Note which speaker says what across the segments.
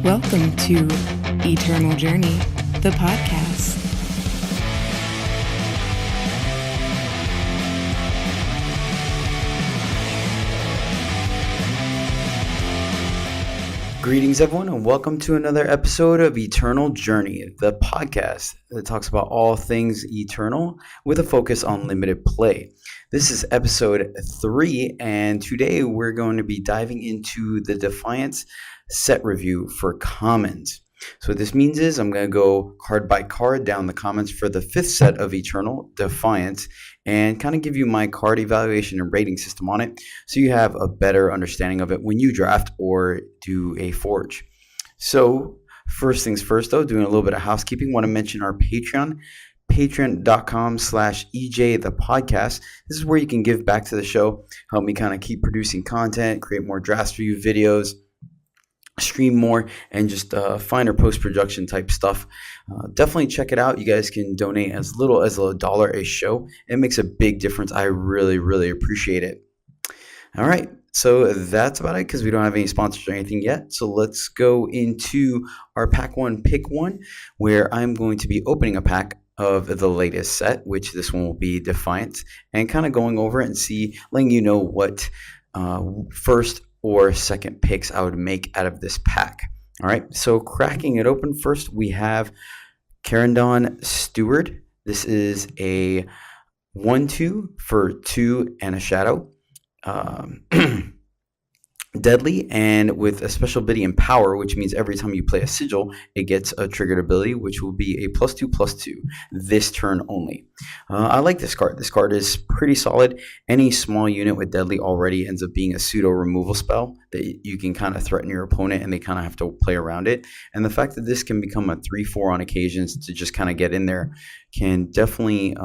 Speaker 1: Welcome to Eternal Journey, the podcast.
Speaker 2: Greetings, everyone, and welcome to another episode of Eternal Journey, the podcast that talks about all things eternal with a focus on limited play. This is episode 3, and today we're going to be diving into the Defiance set review for commons. So what this means is I'm going to go card by card down the commons for the 5th set of Eternal Defiance and kind of give you my card evaluation and rating system on it so you have a better understanding of it when you draft or do a forge. So first things first, though, doing a little bit of housekeeping, want to mention our Patreon, patreon.com/EJ the podcast. This is where you can give back to the show, help me kind of keep producing content, create more draft review videos, stream more, and just finer post-production type stuff. Definitely check it out. You guys can donate as little as $1 a show. It makes a big difference. I really appreciate it. All right, so that's about it because we don't have any sponsors or anything yet. So let's go into our pack 1 pick 1, where I'm going to be opening a pack of the latest set, which this one will be Defiance, and kind of going over it and letting you know what first or second picks I would make out of this pack. All right, so cracking it open first, we have Carandon Steward. This is a 1/2 for 2 and a shadow. Deadly, and with a special ability in power, which means every time you play a sigil, it gets a triggered ability, which will be a +2/+2 this turn only. I like this card. This card is pretty solid. Any small unit with Deadly already ends up being a pseudo removal spell that you can kind of threaten your opponent and they kind of have to play around it. And the fact that this can become a 3/4 on occasions to just kind of get in there can definitely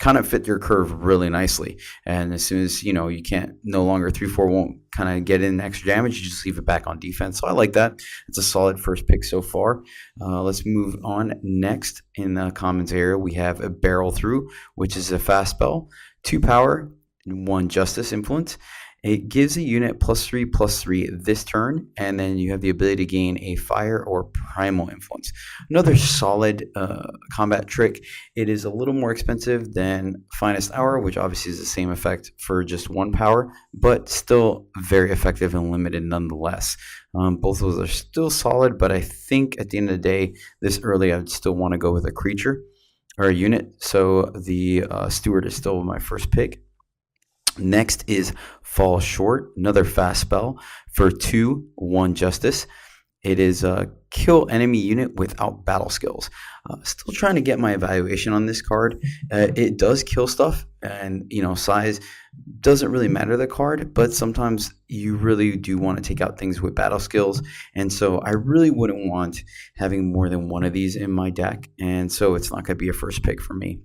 Speaker 2: kind of fit your curve really nicely. And as soon as you can't no longer 3/4 won't kind of get in extra damage, you just leave it back on defense. So I like that. It's a solid first pick so far. Let's move on. Next in the commons area, we have a Barrel Through, which is a fast spell, 2 power, 1 justice influence. It gives a unit +3/+3 this turn, and then you have the ability to gain a fire or primal influence. Another solid combat trick. It is a little more expensive than Finest Hour, which obviously is the same effect for just 1 power, but still very effective and limited nonetheless. Both of those are still solid, but I think at the end of the day, this early, I would still want to go with a creature or a unit. So the Steward is still my first pick. Next is Fall Short, another fast spell for 2, 1 justice. It is a kill enemy unit without battle skills. Still trying to get my evaluation on this card. It does kill stuff, and size doesn't really matter the card, but sometimes you really do want to take out things with battle skills, and so I really wouldn't want having more than one of these in my deck, and so it's not going to be a first pick for me.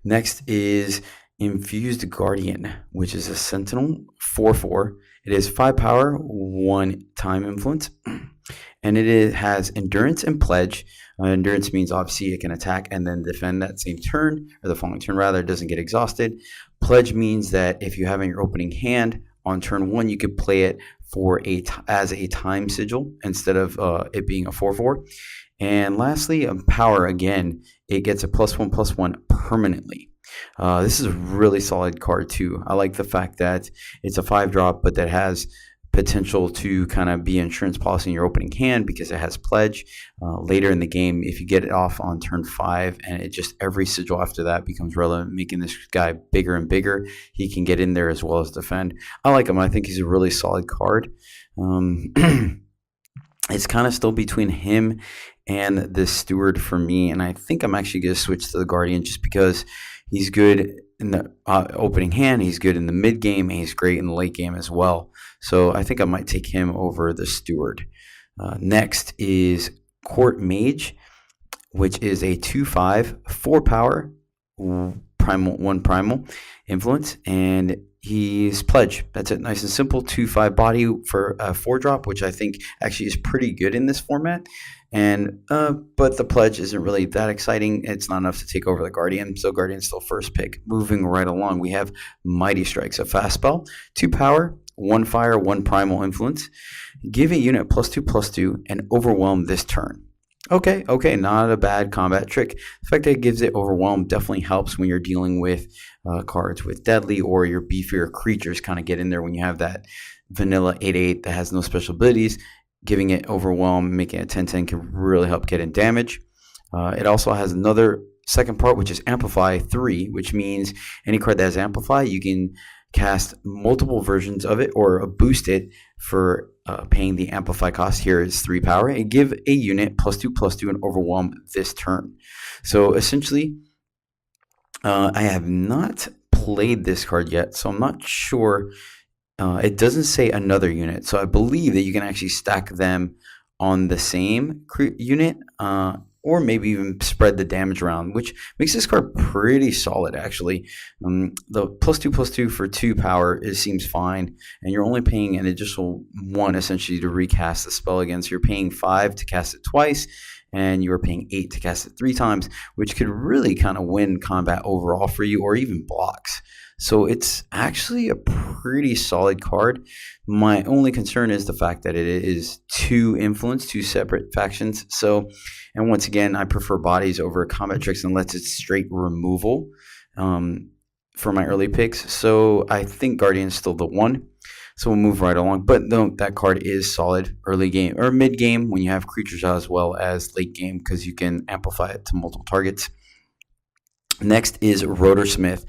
Speaker 2: Next is Infused Guardian, which is a Sentinel 4/4. It is 5 power, 1 time influence, and has Endurance and Pledge. Endurance means obviously it can attack and then defend that same turn, or the following turn rather. It doesn't get exhausted. Pledge means that if you have in your opening hand on turn 1, you could play it as a time sigil instead of it being a 4/4. And lastly, Power, again, it gets a +1/+1 permanently. This is a really solid card too. I like the fact that it's a 5-drop, but that has potential to kind of be insurance policy in your opening hand because it has Pledge. Later in the game, if you get it off on turn 5 and it just every sigil after that becomes relevant, making this guy bigger and bigger, he can get in there as well as defend. I like him. I think he's a really solid card. It's kind of still between him and the Steward for me, and I think I'm actually going to switch to the Guardian just because he's good in the opening hand, he's good in the mid game, and he's great in the late game as well. So I think I might take him over the Steward. Next is Court Mage, which is a 2/5, 4 power, 1 primal influence, and he's Pledge. That's it, nice and simple. 2/5 body for a 4-drop, which I think actually is pretty good in this format. And but the Pledge isn't really that exciting. It's not enough to take over the Guardian, so Guardian's still first pick. Moving right along, we have Mighty Strikes, a fast spell, 2 power, 1 fire, 1 primal influence. Give a unit +2/+2 and overwhelm this turn. Okay, not a bad combat trick. The fact that it gives it overwhelm definitely helps when you're dealing with cards with deadly or your beefier creatures kind of get in there when you have that vanilla 8/8 that has no special abilities. Giving it overwhelm, making it 10/10 can really help get in damage. It also has another second part, which is Amplify 3, which means any card that has Amplify, you can cast multiple versions of it or boost it for paying the Amplify cost. Here is 3 power and give a unit +2/+2 and overwhelm this turn. So essentially, I have not played this card yet, so I'm not sure. It doesn't say another unit, so I believe that you can actually stack them on the same unit, or maybe even spread the damage around, which makes this card pretty solid, actually. The +2/+2 for 2 power seems fine, and you're only paying an additional 1 essentially to recast the spell again. So you're paying 5 to cast it twice, and you're paying 8 to cast it 3 times, which could really kind of win combat overall for you, or even blocks. So it's actually a pretty solid card. My only concern is the fact that it is 2 influence, 2 separate factions. So, and once again, I prefer bodies over combat tricks unless it's straight removal for my early picks. So I think Guardian is still the one. So we'll move right along. But no, that card is solid early game or mid game when you have creatures out, as well as late game because you can amplify it to multiple targets. Next is Rotorsmith.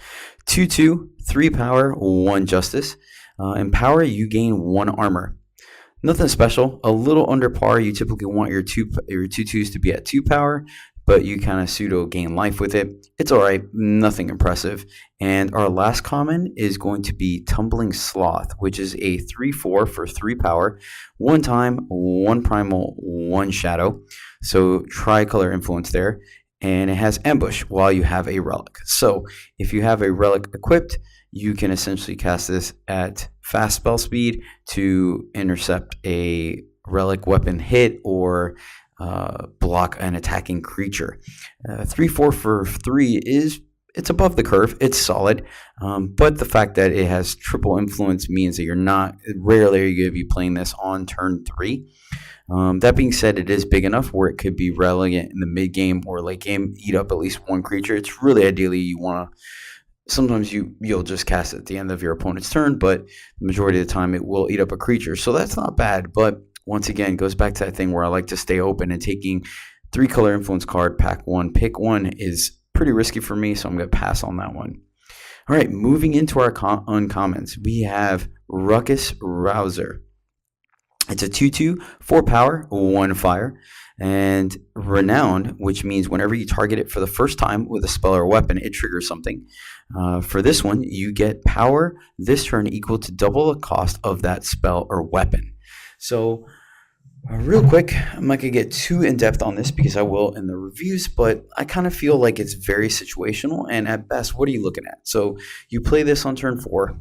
Speaker 2: 2/2, 3 power, 1 justice. In power, you gain 1 armor. Nothing special. A little under par. You typically want your 2/2s to be at 2 power, but you kind of pseudo gain life with it. It's alright. Nothing impressive. And our last common is going to be Tumbling Sloth, which is a 3/4 for 3 power. 1 time, 1 primal, 1 shadow. So tricolor influence there. And it has ambush while you have a relic. So if you have a relic equipped, you can essentially cast this at fast spell speed to intercept a relic weapon hit or block an attacking creature. 3/4 for 3 it's above the curve. It's solid, but the fact that it has triple influence means that rarely are you going to be playing this on turn 3. That being said, it is big enough where it could be relevant in the mid game or late game, eat up at least 1 creature. It's really ideally you want to. Sometimes you'll just cast it at the end of your opponent's turn, but the majority of the time it will eat up a creature. So that's not bad. But once again, it goes back to that thing where I like to stay open, and taking 3 color influence card, pack 1, pick 1 is pretty risky for me, so I'm going to pass on that one. All right, moving into our uncommons, we have Ruckus Rouser. It's a 2/2, 4 power, 1 fire, and Renown, which means whenever you target it for the first time with a spell or weapon, it triggers something. For this one, you get power this turn equal to double the cost of that spell or weapon. So, real quick, I'm not going to get too in-depth on this because I will in the reviews, but I kind of feel like it's very situational, and at best, what are you looking at? So, you play this on turn 4.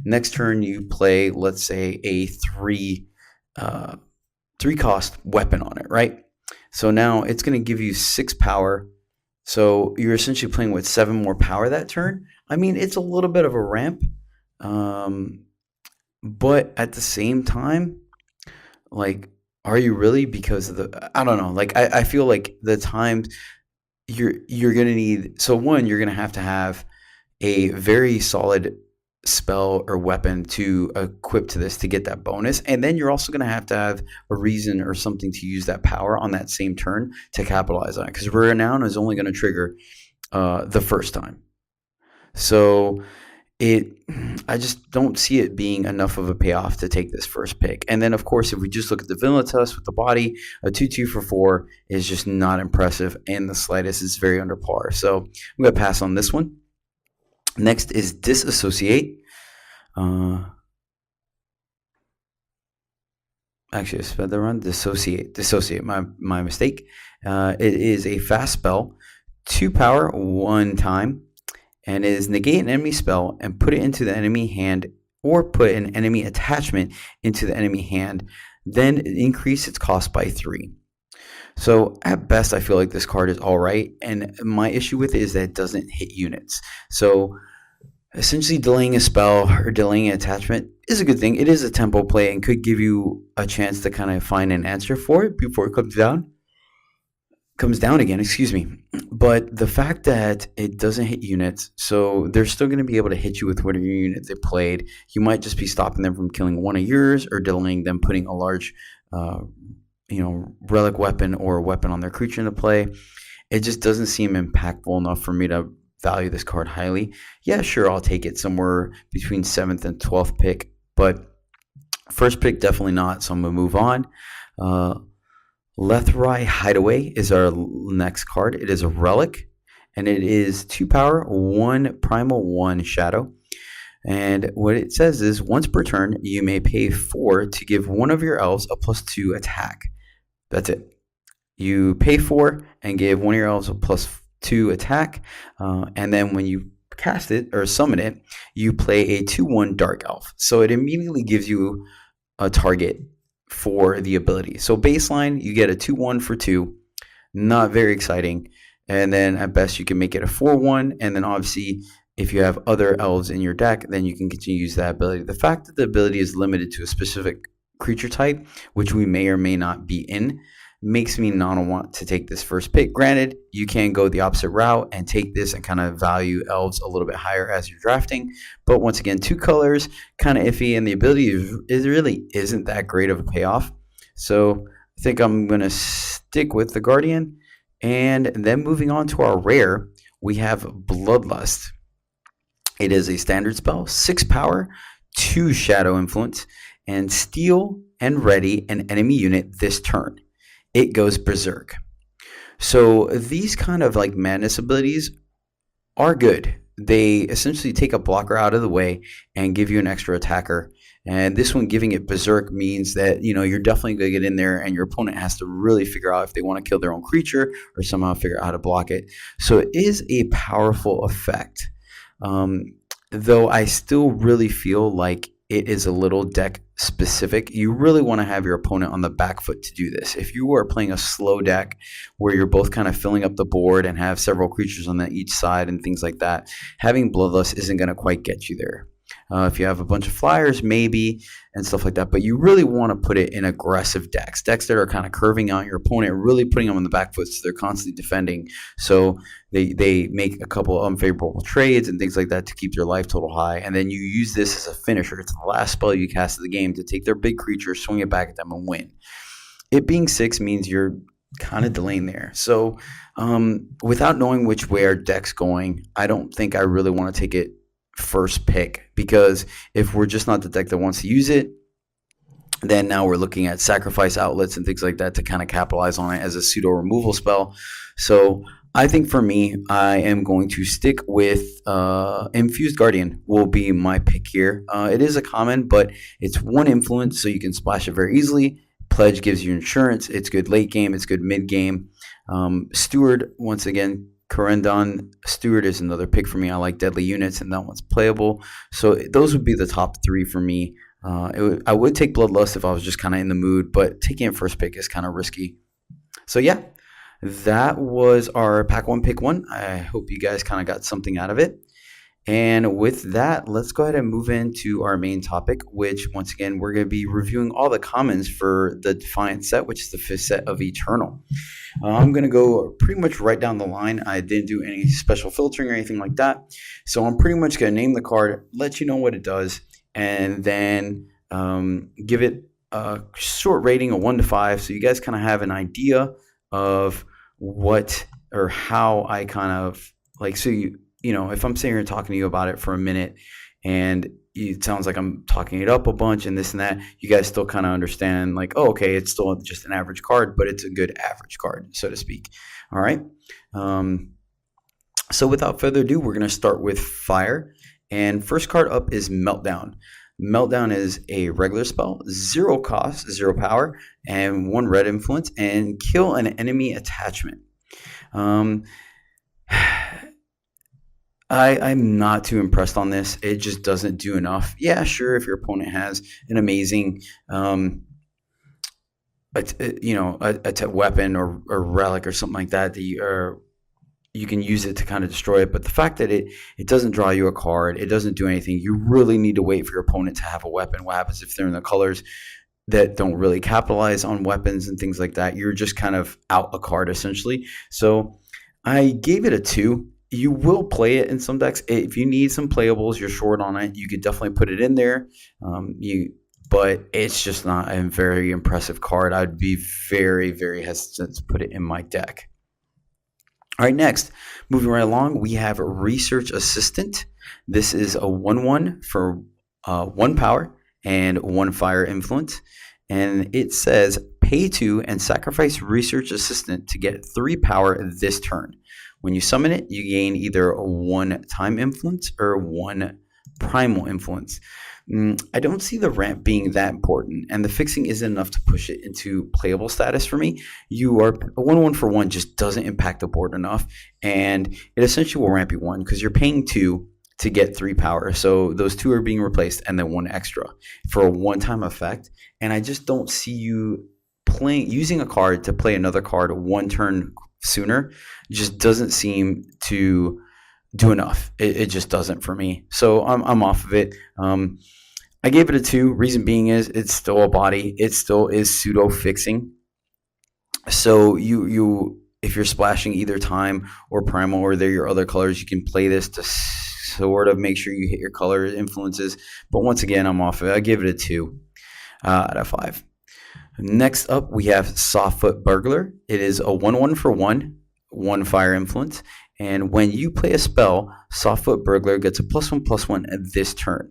Speaker 2: Next turn, you play, let's say, a 3 cost weapon on it, right? So now it's going to give you 6 power. So you're essentially playing with 7 more power that turn. I mean, it's a little bit of a ramp, but at the same time, like, are you really? Because of I don't know. Like, I feel like the times you're going to need. So one, you're going to have a very solid spell or weapon to equip to this to get that bonus, and then you're also going to have a reason or something to use that power on that same turn to capitalize on it, because Renown is only going to trigger the first time. So I just don't see it being enough of a payoff to take this first pick. And then of course, if we just look at the vanilla test with the body, a 2/2 for 4 is just not impressive in the slightest. It's very under par, so I'm going to pass on this one. Next is Disassociate. Actually, I spelled that wrong. Dissociate. My mistake. It is a fast spell, 2 power, 1 time, and it is negate an enemy spell and put it into the enemy hand, or put an enemy attachment into the enemy hand. Then increase its cost by 3. So at best, I feel like this card is all right, and my issue with it is that it doesn't hit units. So Essentially, delaying a spell or delaying an attachment is a good thing. It is a tempo play and could give you a chance to kind of find an answer for it before it comes down again, excuse me. But the fact that it doesn't hit units, so they're still going to be able to hit you with whatever unit they played. You might just be stopping them from killing one of yours or delaying them putting a large, uh, relic weapon or weapon on their creature into play. It just doesn't seem impactful enough for me to value this card highly. Yeah, sure, I'll take it somewhere between 7th and 12th pick, but first pick, definitely not, so I'm going to move on. Uh, Lethrai Hideaway is our next card. It is a relic, and it is 2 power, 1 primal, 1 shadow. And what it says is once per turn, you may pay 4 to give one of your elves a +2 attack. That's it. You pay 4 and give one of your elves a +2 attack. And then when you cast it or summon it, you play a 2/1 Dark Elf. So it immediately gives you a target for the ability. So baseline, you get a 2/1 for 2. Not very exciting. And then at best, you can make it a 4/1. And then obviously, if you have other elves in your deck, then you can continue to use that ability. The fact that the ability is limited to a specific creature type, which we may or may not be in, makes me not want to take this first pick. Granted, you can go the opposite route and take this and kind of value elves a little bit higher as you're drafting. But once again, 2 colors, kind of iffy, and the ability is really isn't that great of a payoff. So I think I'm going to stick with the Guardian. And then moving on to our rare, we have Bloodlust. It is a standard spell, 6 power, 2 shadow influence, and steal and ready an enemy unit this turn. It goes berserk. So these kind of like madness abilities are good. They essentially take a blocker out of the way and give you an extra attacker. And this one, giving it berserk, means that you're definitely going to get in there, and your opponent has to really figure out if they want to kill their own creature or somehow figure out how to block it. So it is a powerful effect. Though I still really feel like it is a little deck specific. You really want to have your opponent on the back foot to do this. If you are playing a slow deck where you're both kind of filling up the board and have several creatures on each side and things like that, having Bloodlust isn't going to quite get you there. If you have a bunch of flyers, maybe, and stuff like that. But you really want to put it in aggressive decks that are kind of curving out your opponent, really putting them on the back foot so they're constantly defending. So they make a couple unfavorable trades and things like that to keep their life total high. And then you use this as a finisher. It's the last spell you cast of the game to take their big creature, swing it back at them, and win. It being 6 means you're kind of delaying there. So without knowing which way our deck's going, I don't think I really want to take it first pick, because if we're just not the deck that wants to use it, then now we're looking at sacrifice outlets and things like that to kind of capitalize on it as a pseudo removal spell. So I think for me, I am going to stick with Infused Guardian will be my pick here. It is a common, but it's 1 influence, so you can splash it very easily. Pledge gives you insurance. It's good late game. It's good mid game. Steward, once again, Corendon Steward is another pick for me. I like deadly units, and that one's playable. So those would be the top 3 for me. I would take Bloodlust if I was just kind of in the mood, but taking it first pick is kind of risky. So yeah, that was our pack 1 pick 1. I hope you guys kind of got something out of it. And with that, let's go ahead and move into our main topic, which once again, we're going to be reviewing all the commons for the Defiance set, which is the 5th set of Eternal. I'm going to go pretty much right down the line. I didn't do any special filtering or anything like that. So I'm pretty much going to name the card, let you know what it does, and then give it a short rating of 1 to 5. So you guys kind of have an idea of what or how I kind of like, so if I'm sitting here talking to you about it for a minute and it sounds like I'm talking it up a bunch and this and that, you guys still kind of understand like, oh, okay, it's still just an average card, but it's a good average card, so to speak. All right. So without further ado, we're going to start with Fire. And first card up is Meltdown. Meltdown is a regular spell, 0 cost, 0 power, and 1 red influence, and kill an enemy attachment. I'm not too impressed on this. It just doesn't do enough. Yeah, sure, if your opponent has an amazing a weapon or relic or something like that, you can use it to kind of destroy it. But the fact that it doesn't draw you a card, it doesn't do anything. You really need to wait for your opponent to have a weapon. What happens if they're in the colors that don't really capitalize on weapons and things like that? You're just kind of out a card essentially. So I gave it a 2. You will play it in some decks. If you need some playables, you're short on it, you could definitely put it in there. But it's just not a very impressive card. I'd be very, very hesitant to put it in my deck. All right, next, moving right along, we have Research Assistant. This is a 1/1 for 1 power and 1 fire influence. And it says pay 2 and sacrifice Research Assistant to get 3 power this turn. When you summon it, you gain either a 1 time influence or 1 primal influence. I don't see the ramp being that important, and the fixing isn't enough to push it into playable status for me. You are a 1/1 for 1 just doesn't impact the board enough, and it essentially will ramp you 1 because you're paying 2 to get 3 power. So those 2 are being replaced and then 1 extra for a one-time effect. And I just don't see you using a card to play another card 1 turn sooner. It just doesn't seem to do enough. It just doesn't for me. So I'm off of it. I gave it a 2. Reason being is it's still a body. It still is pseudo fixing. So you if you're splashing either time or primal or they're your other colors, you can play this to sort of make sure you hit your color influences. But once again, I'm off of it. I give it a 2 out of 5. Next up, we have Softfoot Burglar. It is a 1/1 for 1 fire influence. And when you play a spell, Softfoot Burglar gets a +1/+1 this turn.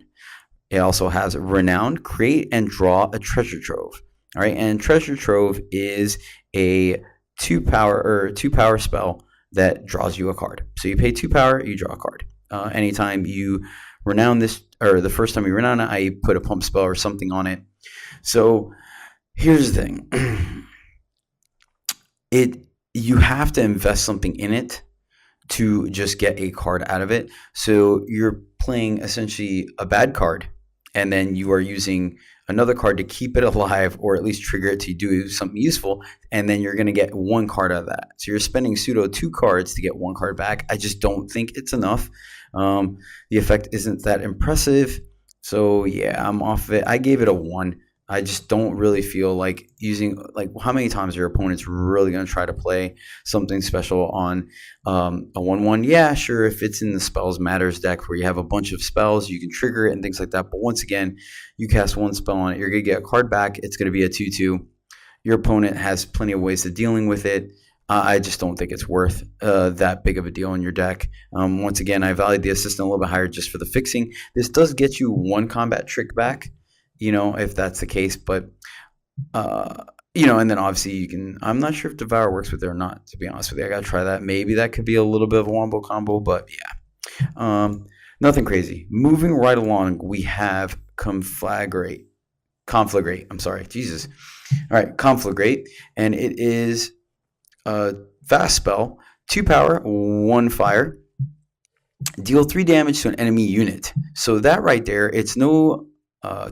Speaker 2: It also has Renowned, create and draw a treasure trove. All right, and treasure trove is a 2 power spell that draws you a card. So you pay 2 power, you draw a card. Anytime you renown this, or the first time you renown it, I put a pump spell or something on it. So here's the thing: you have to invest something in it to just get a card out of it. So you're playing essentially a bad card, and then you are using another card to keep it alive or at least trigger it to do something useful, and then you're going to get 1 card out of that. So you're spending pseudo 2 cards to get 1 card back. I just don't think it's enough. The effect isn't that impressive. So yeah, I'm off of it. I gave it a 1. I just don't really feel like using, like, how many times are your opponents really going to try to play something special on a 1/1? Yeah, sure, if it's in the Spells Matters deck where you have a bunch of spells, you can trigger it and things like that. But once again, you cast 1 spell on it, you're going to get a card back. It's going to be a 2/2. Your opponent has plenty of ways of dealing with it. I just don't think it's worth that big of a deal in your deck. Once again, I valued the assistant a little bit higher just for the fixing. This does get you 1 combat trick back, if that's the case. But, and then obviously you can, I'm not sure if Devour works with it or not, to be honest with you. I got to try that. Maybe that could be a little bit of a wombo combo, but yeah. Nothing crazy. Moving right along, we have Conflagrate. I'm sorry. Jesus. All right, Conflagrate. And it is a fast spell, 2 power, 1 fire. Deal 3 damage to an enemy unit. So that right there, it's no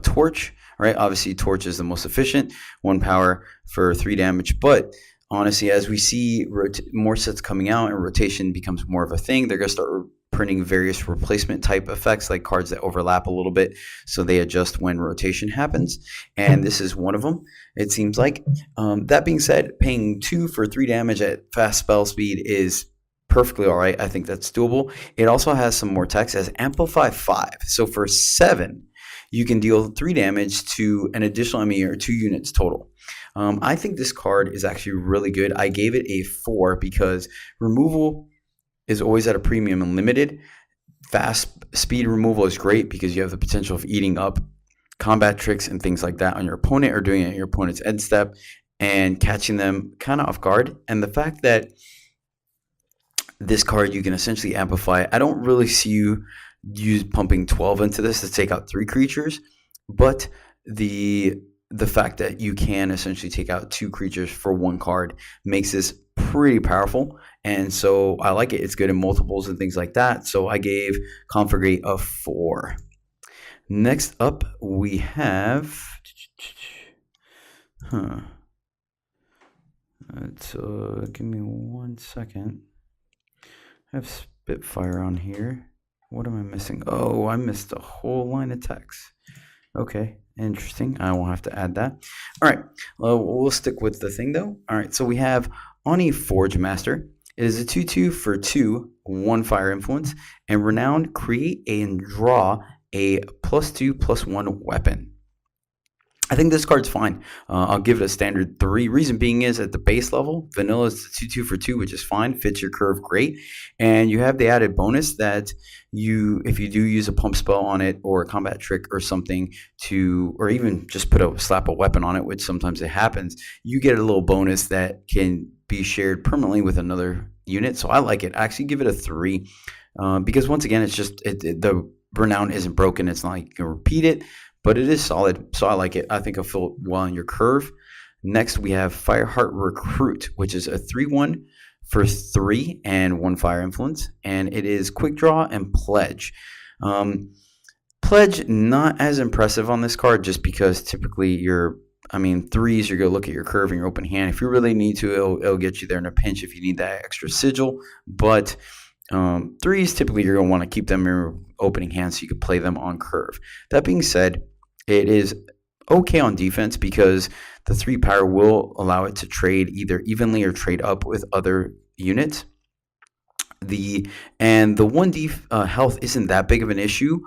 Speaker 2: torch, right? Obviously, torch is the most efficient, 1 power for 3 damage. But honestly, as we see more sets coming out and rotation becomes more of a thing, they're going to start printing various replacement type effects, like cards that overlap a little bit, so they adjust when rotation happens. And this is one of them, it seems like. That being said, paying 2 for 3 damage at fast spell speed is perfectly all right. I think that's doable. It also has some more text as Amplify 5. So for 7, you can deal 3 damage to an additional enemy or 2 units total. I think this card is actually really good. I gave it a 4 because removal is always at a premium and limited. Fast speed removal is great because you have the potential of eating up combat tricks and things like that on your opponent, or doing it at your opponent's end step and catching them kind of off guard. And the fact that this card you can essentially amplify, I don't really see you use pumping 12 into this to take out 3 creatures, but the fact that you can essentially take out 2 creatures for 1 card makes this pretty powerful. And so I like it. It's good in multiples and things like that. So I gave Conflagrate a 4. Next up, we have give me 1 second. I have Spitfire on here. What am I missing? Oh, I missed a whole line of text. Okay, interesting. I won't have to add that. All right, well, we'll stick with the thing though. All right, so we have Ani Forge Master. It is a 2/2 for 2, 1 fire influence, and Renowned, create and draw a +2/+1 weapon. I think this card's fine. I'll give it a standard 3. Reason being is at the base level, vanilla is the 2/2 for 2, which is fine, fits your curve great. And you have the added bonus that if you do use a pump spell on it or a combat trick or something or even just slap a weapon on it, which sometimes it happens, you get a little bonus that can be shared permanently with another unit. So I like it. I actually give it a 3 because once again, it's just the Renown isn't broken. It's not like you can repeat it, but it is solid, so I like it. I think it'll fit well in your curve. Next, we have Fireheart Recruit, which is a 3/1 for 3 and 1 fire influence, and it is quick draw and pledge. Pledge, not as impressive on this card, just because typically threes, you're going to look at your curve and your open hand. If you really need to, it'll get you there in a pinch if you need that extra sigil, but threes, typically you're going to want to keep them in your opening hand so you can play them on curve. That being said, it is okay on defense because the 3 power will allow it to trade either evenly or trade up with other units. The 1D health isn't that big of an issue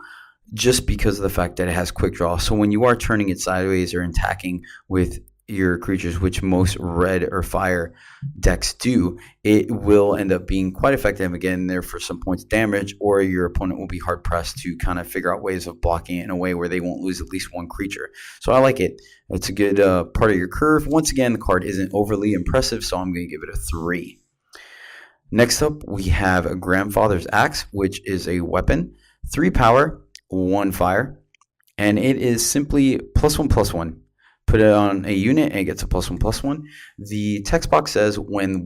Speaker 2: just because of the fact that it has quick draw. So when you are turning it sideways or attacking with your creatures, which most red or fire decks do, it will end up being quite effective again there for some points of damage, or your opponent will be hard pressed to kind of figure out ways of blocking it in a way where they won't lose at least one creature. So I like it. It's a good part of your curve. Once again, the card isn't overly impressive, so I'm going to give it a 3. Next up, we have a Grandfather's Axe, which is a weapon, 3 power, 1 fire, and it is simply +1/+1. Put it on a unit and it gets a +1/+1. The text box says when the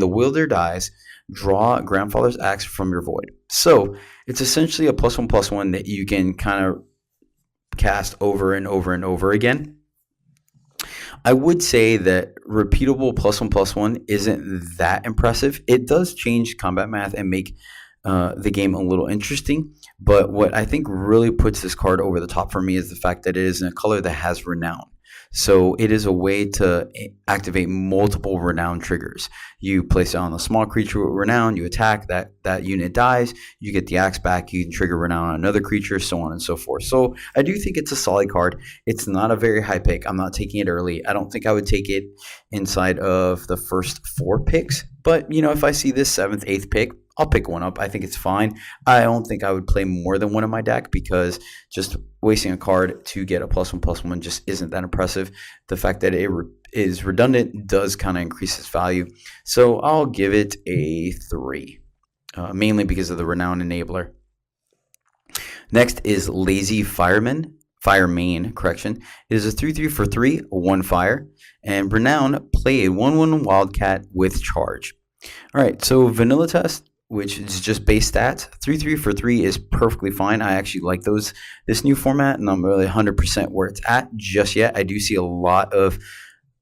Speaker 2: wielder dies, draw Grandfather's Axe from your void. So it's essentially a +1/+1 that you can kind of cast over and over and over again. I would say that repeatable +1/+1 isn't that impressive. It does change combat math and make the game a little interesting, but what I think really puts this card over the top for me is the fact that it is in a color that has Renown. So it is a way to activate multiple Renown triggers. You place it on a small creature with Renown, you attack, that unit dies, you get the axe back, you can trigger Renown on another creature, so on and so forth. So I do think it's a solid card. It's not a very high pick. I'm not taking it early. I don't think I would take it inside of the first 4 picks, but if I see this 7th, 8th pick, I'll pick one up. I think it's fine. I don't think I would play more than one in my deck because just wasting a card to get a +1/+1 just isn't that impressive. The fact that it is redundant does kind of increase its value. So I'll give it a 3, mainly because of the Renown enabler. Next is Lazy Firemain. It is a 3/3 for 3, 1 fire, and Renown, play a 1/1 Wildcat with charge. All right, so vanilla test, which is just base stats, 3/3 for 3 is perfectly fine. I actually like this new format, and I'm really 100% where it's at just yet. I do see a lot of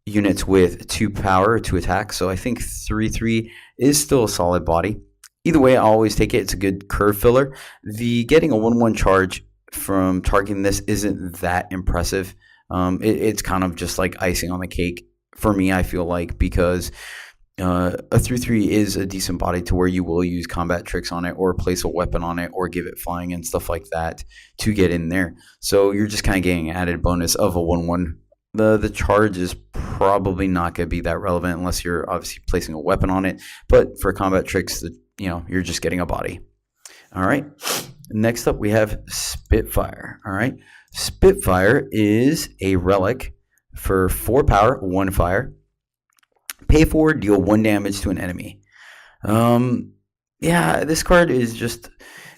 Speaker 2: units with 2 power to attack, so I think 3/3 is still a solid body. Either way, I always take it. It's a good curve filler. The getting a 1/1 charge from targeting this isn't that impressive. It's kind of just like icing on the cake for me, I feel like, because a 3/3 is a decent body to where you will use combat tricks on it or place a weapon on it or give it flying and stuff like that to get in there. So you're just kind of getting an added bonus of a 1/1. The charge is probably not going to be that relevant unless you're obviously placing a weapon on it. But for combat tricks, you're just getting a body. All right. Next up, we have Spitfire. All right. Spitfire is a relic for 4 power, 1 fire. Pay 4, deal 1 damage to an enemy. This card is just,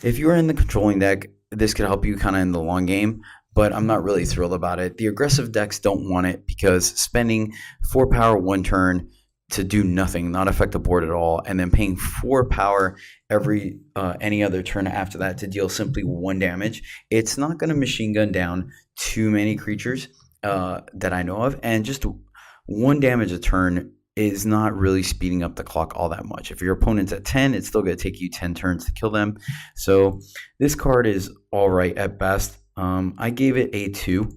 Speaker 2: if you're in the controlling deck, this could help you kind of in the long game, but I'm not really thrilled about it. The aggressive decks don't want it because spending 4 power 1 turn to do nothing, not affect the board at all, and then paying 4 power every any other turn after that to deal simply 1 damage, it's not going to machine gun down too many creatures that I know of, and just 1 damage a turn is not really speeding up the clock all that much. If your opponent's at 10, it's still going to take you 10 turns to kill them. So this card is all right at best. I gave it a 2.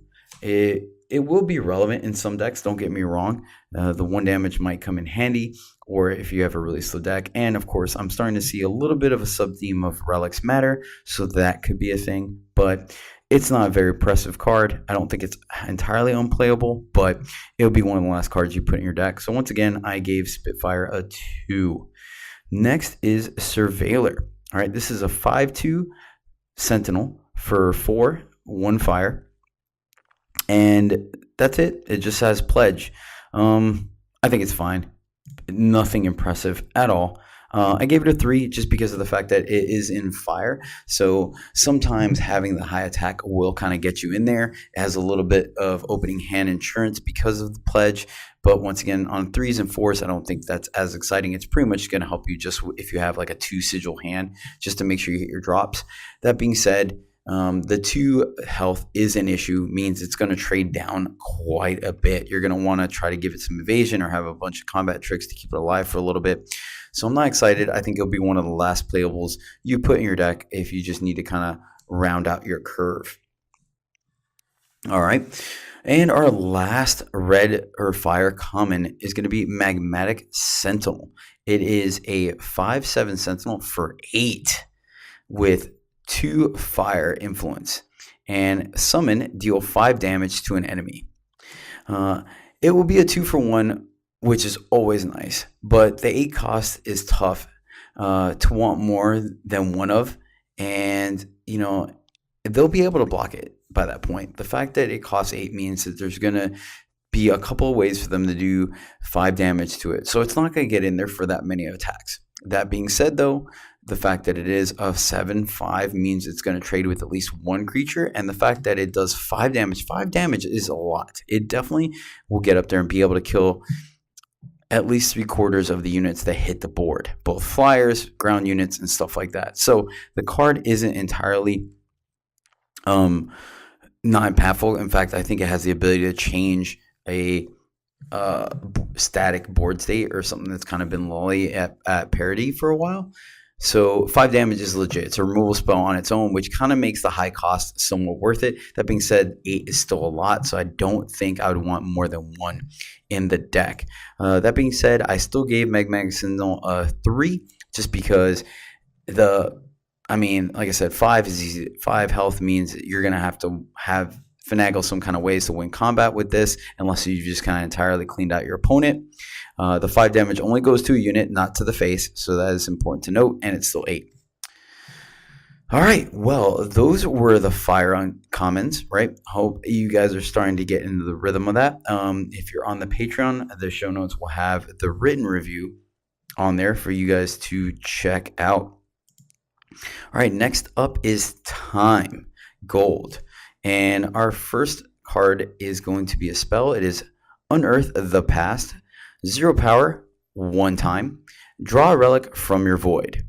Speaker 2: It will be relevant in some decks, don't get me wrong. The 1 damage might come in handy, or if you have a really slow deck. And of course, I'm starting to see a little bit of a sub-theme of relics matter, so that could be a thing. But it's not a very impressive card. I don't think it's entirely unplayable, but it'll be one of the last cards you put in your deck. So once again, I gave Spitfire a 2. Next is Surveiller. All right, this is a 5/2 Sentinel for 4, 1 fire. And that's it. It just has Pledge. I think it's fine. Nothing impressive at all. I gave it a 3 just because of the fact that it is in fire. So sometimes having the high attack will kind of get you in there. It has a little bit of opening hand insurance because of the Pledge. But once again, on 3s and 4s, I don't think that's as exciting. It's pretty much going to help you just if you have like a 2 sigil hand, just to make sure you hit your drops. That being said, the 2 health is an issue, means it's going to trade down quite a bit. You're going to want to try to give it some evasion or have a bunch of combat tricks to keep it alive for a little bit. So I'm not excited. I think it'll be one of the last playables you put in your deck if you just need to kind of round out your curve. All right. And our last red or fire common is going to be Magmatic Sentinel. It is a 5/7 Sentinel for 8 with 2 fire influence, and summon, deal 5 damage to an enemy. It will be a 2-for-1, which is always nice, but the 8 cost is tough to want more than one of, and they'll be able to block it by that point. The fact that it costs 8 means that there's going to be a couple of ways for them to do 5 damage to it, so it's not going to get in there for that many attacks. That being said, though, the fact that it is a 7/5 means it's going to trade with at least 1 creature, and the fact that it does 5 damage is a lot. It definitely will get up there and be able to kill at least 3/4 of the units that hit the board, both flyers, ground units, and stuff like that. So the card isn't entirely not impactful. In fact, I think it has the ability to change a static board state or something that's kind of been lolly at parity for a while. So 5 damage is legit. It's a removal spell on its own, which kind of makes the high cost somewhat worth it. That being said, 8 is still a lot, so I don't think I would want more than 1 in the deck. That being said, I still gave Magmatic Sentinel a 3 just because like I said, 5 is easy. 5 health means you're going to have finagle some kind of ways to win combat with this, unless you just kind of entirely cleaned out your opponent. The 5 damage only goes to a unit, not to the face, so that is important to note, and it's still 8. All right, well, those were the fire uncommons, right? Hope you guys are starting to get into the rhythm of that. If you're on the Patreon, the show notes will have the written review on there for you guys to check out. All right, next up is Time Gold. And our first card is going to be a spell. It is Unearth the Past. 0 power, 1 time. Draw a relic from your void.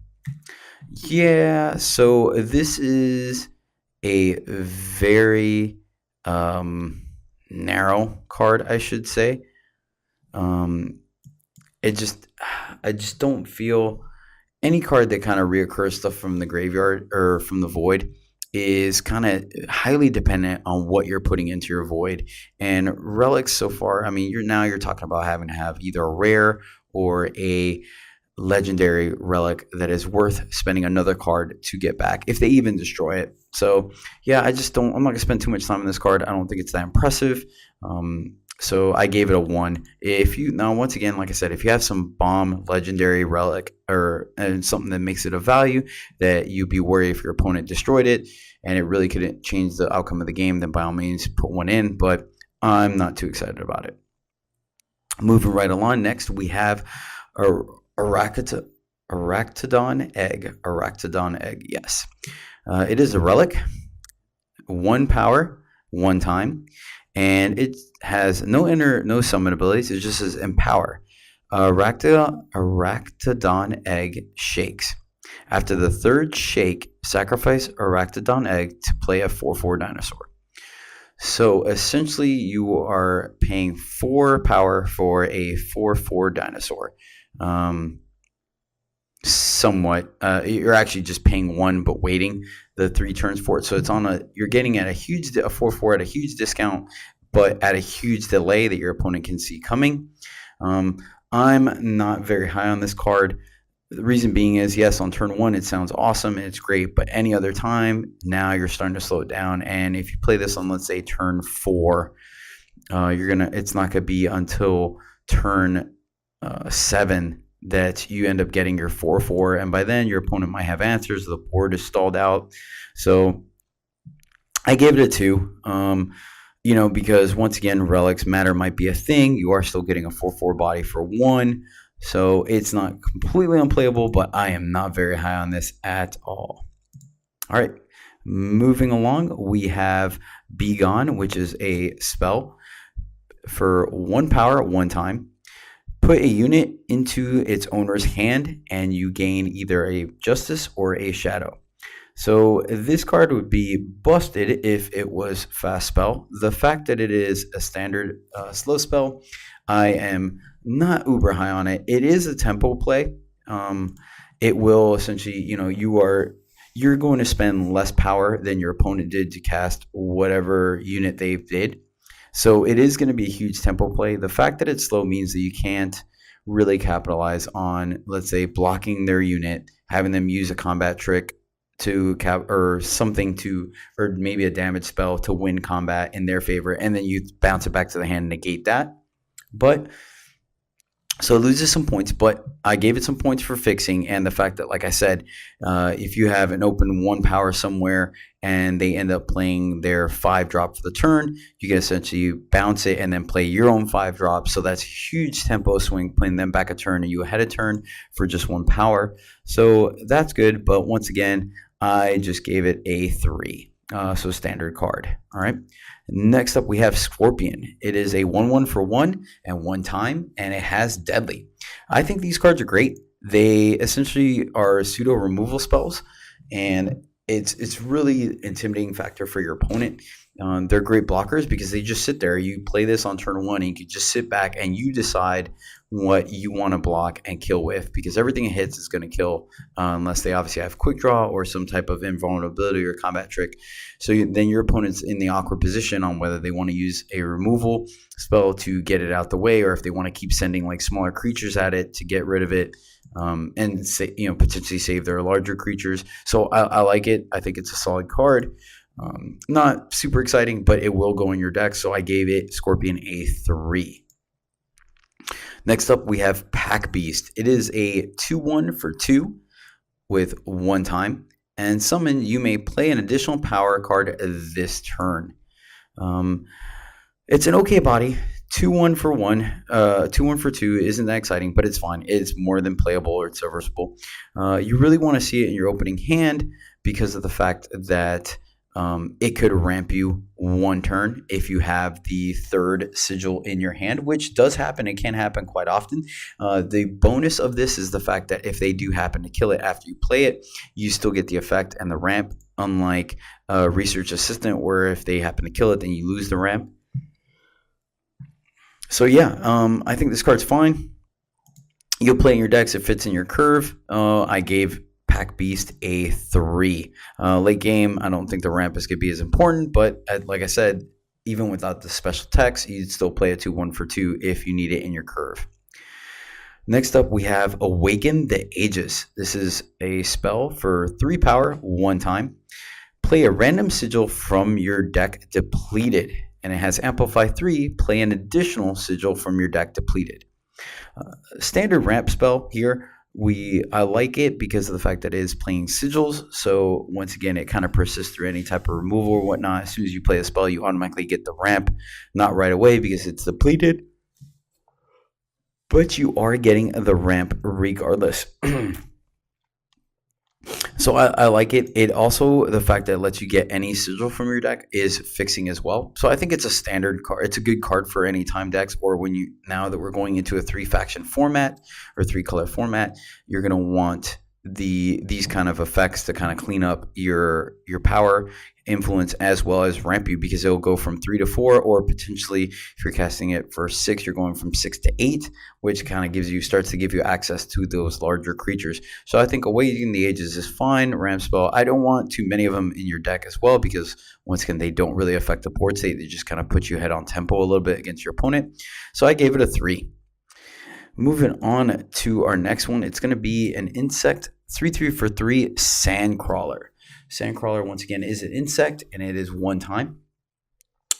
Speaker 2: Yeah, so this is a very narrow card, I should say. I just don't feel any card that kind of reoccurs stuff from the graveyard or from the void is kind of highly dependent on what you're putting into your void. And relics so far, you're talking about having to have either a rare or a legendary relic that is worth spending another card to get back, if they even destroy it. So yeah, I'm not gonna spend too much time on this card. I don't think it's that impressive. So I gave it a 1. Once again, like I said, if you have some bomb legendary relic and something that makes it of value that you'd be worried if your opponent destroyed it and it really couldn't change the outcome of the game, then by all means put 1 in, but I'm not too excited about it. Moving right along, next we have Arachnodon Egg, yes. It is a relic, 1 power, 1 time. And it has no summon abilities. It just says Empower. Arachnodon Egg shakes. After the 3rd shake, sacrifice Arachnodon Egg to play a 4/4 dinosaur. So essentially, you are paying 4 power for a 4/4 dinosaur. Um, Somewhat. You're actually just paying 1, but waiting the 3 turns for it. So it's on a. You're getting at a 4/4 at a huge discount, but at a huge delay that your opponent can see coming. Um, I'm not very high on this card. The reason being is, yes, on turn 1 it sounds awesome and it's great, but any other time, now you're starting to slow it down. And if you play this on, let's say, turn 4, it's not gonna be until turn 7 that you end up getting your 4/4, and by then your opponent might have answers. The board is stalled out, so I gave it a 2. Because once again, relics matter might be a thing. You are still getting a 4/4 body for 1, so it's not completely unplayable, but I am not very high on this at all. All right, moving along, we have Be Gone, which is a spell for 1 power at 1 time. Put a unit into its owner's hand, and you gain either a Justice or a Shadow. So this card would be busted if it was fast spell. The fact that it is a standard slow spell, I am not uber high on it. It is a tempo play. It will essentially, you're going to spend less power than your opponent did to cast whatever unit they did. So it is going to be a huge tempo play. The fact that it's slow means that you can't really capitalize on, let's say, blocking their unit, having them use a combat trick or maybe a damage spell to win combat in their favor, and then you bounce it back to the hand and negate that. So it loses some points, but I gave it some points for fixing, and the fact that, like I said, if you have an open 1 power somewhere and they end up playing their 5-drop for the turn, you can essentially bounce it and then play your own 5-drop. So that's a huge tempo swing, playing them back a turn and you ahead a turn for just 1 power. So that's good, but once again, I just gave it a 3. So standard card. All right. Next up, we have Scorpion. It is a 1/1 for 1 and 1 time, and it has Deadly. I think these cards are great. They essentially are pseudo removal spells, and it's really intimidating factor for your opponent. They're great blockers because they just sit there. You play this on turn 1, and you can just sit back and you decide what you want to block and kill with, because everything it hits is going to kill, unless they obviously have quick draw or some type of invulnerability or combat trick. So then your opponent's in the awkward position on whether they want to use a removal spell to get it out the way, or if they want to keep sending like smaller creatures at it to get rid of it, and potentially save their larger creatures. So I like it. I think it's a solid card. Not super exciting, but it will go in your deck. So I gave it, Scorpion, a 3. Next up, we have Pack Beast. It is a 2/1 for 2 with 1 time. And summon, you may play an additional power card this turn. It's an okay body. 2/1 for 1. 2/1 for 2 isn't that exciting, but it's fine. It's more than playable, or it's serviceable. You really want to see it in your opening hand because of the fact that it could ramp you 1 turn if you have the 3rd sigil in your hand, which does happen. It can happen quite often. The bonus of this is the fact that if they do happen to kill it after you play it, you still get the effect and the ramp, unlike Research Assistant, where if they happen to kill it, then you lose the ramp. So yeah, I think this card's fine. You'll play in your decks. It fits in your curve. I gave Pack Beast a 3. Late game, I don't think the ramp is going to be as important, but like I said, even without the special text, you'd still play a 2/1 for 2 if you need it in your curve. Next up, we have Awaken the Aegis. This is a spell for 3 power, 1 time. Play a random sigil from your deck depleted, and it has Amplify 3. Play an additional sigil from your deck depleted. Standard ramp spell here. I like it because of the fact that it is playing sigils. So once again, it kind of persists through any type of removal or whatnot. As soon as you play a spell, you automatically get the ramp. Not right away because it's depleted, but you are getting the ramp regardless. So I like it. It also, the fact that it lets you get any sigil from your deck is fixing as well. So I think it's a standard card. It's a good card for any time decks, or now that we're going into a 3-faction format or 3-color format, you're going to want these kind of effects to kind of clean up your power influence as well as ramp you, because it'll go from 3 to 4, or potentially if you're casting it for 6, you're going from 6 to 8, which kind of starts to give you access to those larger creatures. So I think Awakening the Ages is fine. Ramp spell, I don't want too many of them in your deck as well, because once again, they don't really affect the board state. They just kind of put you ahead on tempo a little bit against your opponent. So I gave it a 3. Moving on to our next one, it's going to be an insect 3/3 for 3 Sandcrawler. Sandcrawler, once again, is an insect, and it is 1 time.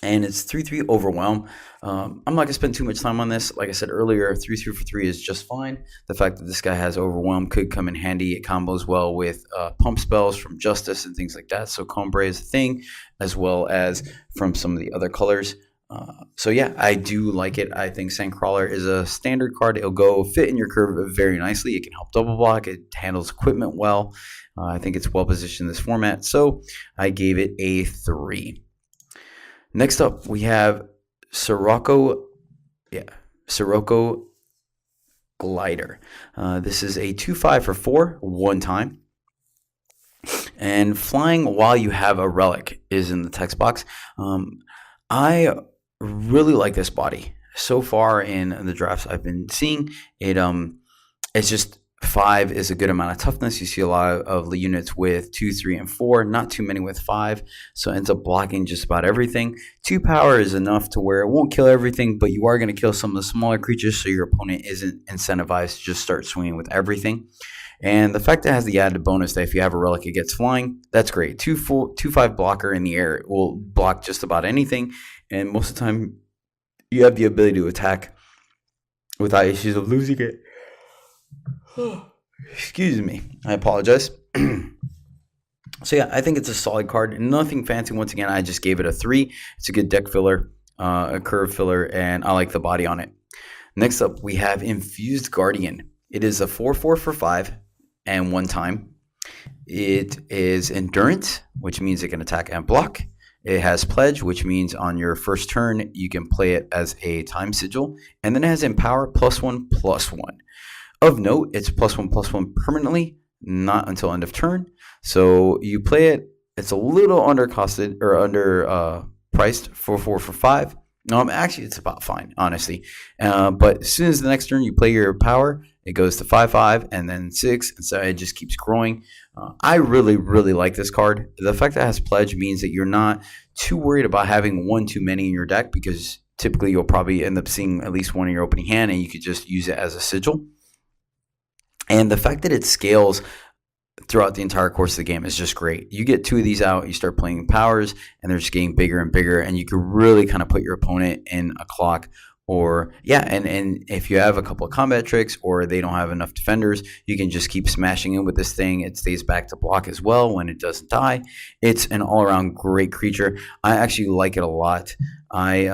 Speaker 2: And it's 3/3 Overwhelm. I'm not going to spend too much time on this. Like I said earlier, 3/3 for 3 is just fine. The fact that this guy has Overwhelm could come in handy. It combos well with pump spells from Justice and things like that. So Combre is a thing, as well as from some of the other colors. So yeah, I do like it. I think Sandcrawler is a standard card. It'll go fit in your curve very nicely. It can help double block. It handles equipment well. I think it's well positioned in this format. So I gave it a 3. Next up, we have Sirocco Glider. This is a 2/5 for 4, 1 time. And flying while you have a relic is in the text box. I really like this body. So far in the drafts I've been seeing, it's just 5 is a good amount of toughness. You see a lot of the units with 2, 3, and 4, not too many with 5, so it ends up blocking just about everything. 2 power is enough to where it won't kill everything, but you are going to kill some of the smaller creatures, so your opponent isn't incentivized to just start swinging with everything. And the fact that it has the added bonus that if you have a relic, it gets flying, that's great. 2/5 blocker in the air, it will block just about anything, and most of the time you have the ability to attack without issues of losing it. Excuse me, I apologize. So yeah, I think it's a solid card. Nothing fancy. Once again, I just gave it a 3. It's a good deck filler, a curve filler, and I like the body on it. Next up, we have Infused Guardian. It is a 4/4 for 5 and 1 time. It is Endurance, which means it can attack and block. It has Pledge, which means on your first turn, you can play it as a Time Sigil. And then it has Empower, +1/+1. Of note, it's +1/+1 permanently, not until end of turn. So you play it, it's a little undercosted or underpriced for 4 for 5. Actually, it's about fine, honestly. But as soon as the next turn you play your power, it goes to 5/5 and then 6, and so it just keeps growing. I really, really like this card. The fact that it has Pledge means that you're not too worried about having one too many in your deck, because typically you'll probably end up seeing at least one in your opening hand, and you could just use it as a sigil. And the fact that it scales throughout the entire course of the game is just great. You get 2 of these out, you start playing powers, and they're just getting bigger and bigger, and you can really kind of put your opponent in a clock. Or and if you have a couple of combat tricks or they don't have enough defenders, you can just keep smashing in with this thing. It stays back to block as well when it doesn't die. It's an all-around great creature. I actually like it a lot. I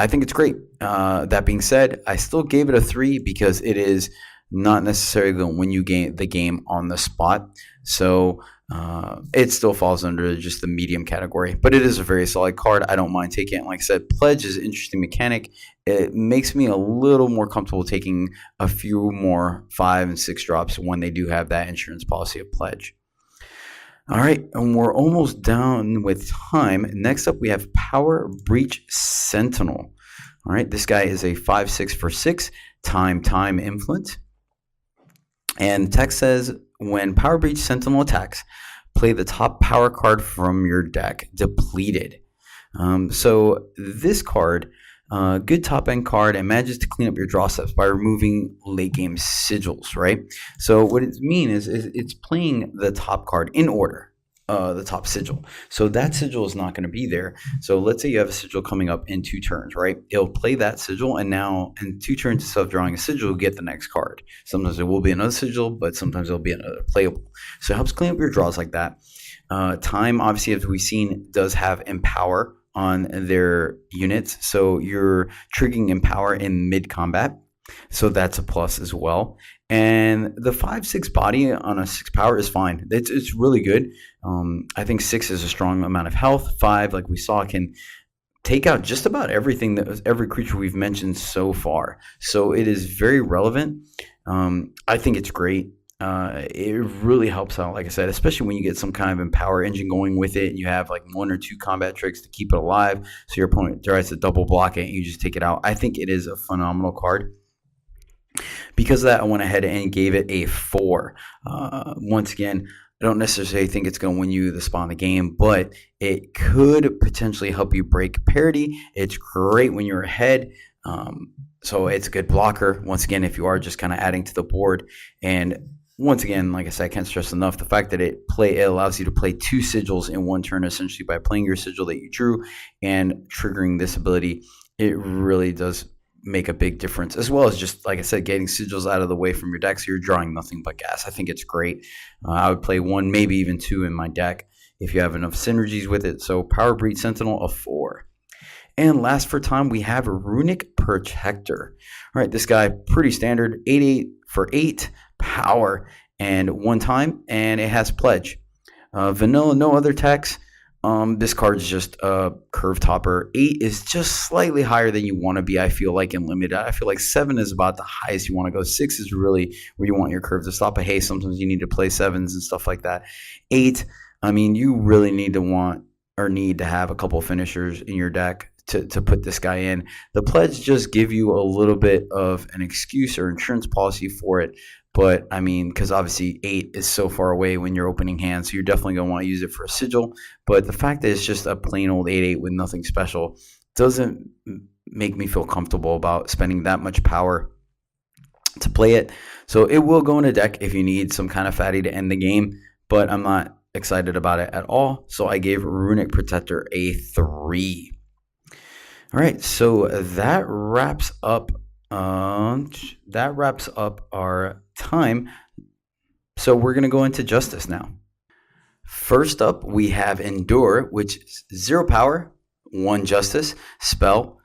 Speaker 2: think it's great. That being said, I still gave it a 3 because it is not necessarily going to win you the game on the spot. So it still falls under just the medium category, but it is a very solid card. I don't mind taking it. Like I said, Pledge is an interesting mechanic. It makes me a little more comfortable taking a few more 5 and 6 drops when they do have that insurance policy of Pledge. All right, and we're almost done with time. Next up, we have Power Breach Sentinel. All right, this guy is a 5/6 for 6 time influence. And the text says, when Power Breach Sentinel attacks, play the top power card from your deck, depleted. So this card, good top end card, and manages to clean up your draw steps by removing late game sigils, right? So what it means is it's playing the top card in order, the top sigil. So that sigil is not going to be there. So let's say you have a sigil coming up in 2 turns, right? It'll play that sigil, and now in 2 turns instead of drawing a sigil, you'll get the next card. Sometimes there will be another sigil, but sometimes there'll be another playable. So it helps clean up your draws like that. Time, obviously, as we've seen, does have Empower on their units. So you're triggering Empower in mid-combat. So that's a plus as well. And the 5/6 body on a 6 power is fine. It's really good. I think 6 is a strong amount of health. 5, like we saw, can take out just about everything every creature we've mentioned so far. So it is very relevant. I think it's great. it really helps out, like I said, especially when you get some kind of Empower engine going with it and you have like 1 or 2 combat tricks to keep it alive. So your opponent tries to double block it and you just take it out. I think it is a phenomenal card. Because of that, I went ahead and gave it a 4. Once again, I don't necessarily think it's going to win you the spot in the game, but it could potentially help you break parity. It's great when you're ahead. So it's a good blocker, once again, if you are just kind of adding to the board. And once again, like I said, I can't stress enough the fact that it allows you to play 2 sigils in one turn, essentially by playing your sigil that you drew and triggering this ability. It really does make a big difference, as well as just, like I said, getting sigils out of the way from your deck so you're drawing nothing but gas. I think it's great. I would play 1, maybe even 2 in my deck if you have enough synergies with it. So Power Breed Sentinel, a 4. And last for time, we have Runic Protector. All right, this guy, pretty standard, 8/8 for 8 power and 1 time, and it has Pledge. Vanilla, no other text. This card is just a curve topper. 8 is just slightly higher than you want to be, I feel like, in limited. I feel like 7 is about the highest you want to go. 6 is really where you want your curve to stop. But hey, sometimes you need to play 7s and stuff like that. 8, I mean, you really need to have a couple finishers in your deck to put this guy in. The Pledge just give you a little bit of an excuse or insurance policy for it. But, I mean, because obviously 8 is so far away when you're opening hands, so you're definitely going to want to use it for a sigil. But the fact that it's just a plain old 8/8 with nothing special doesn't make me feel comfortable about spending that much power to play it. So it will go in a deck if you need some kind of fatty to end the game, but I'm not excited about it at all. So I gave Runic Protector a 3. All right, so that wraps up our time. So we're going to go into Justice now. First up, we have Endure, which is 0 power, 1 Justice, spell.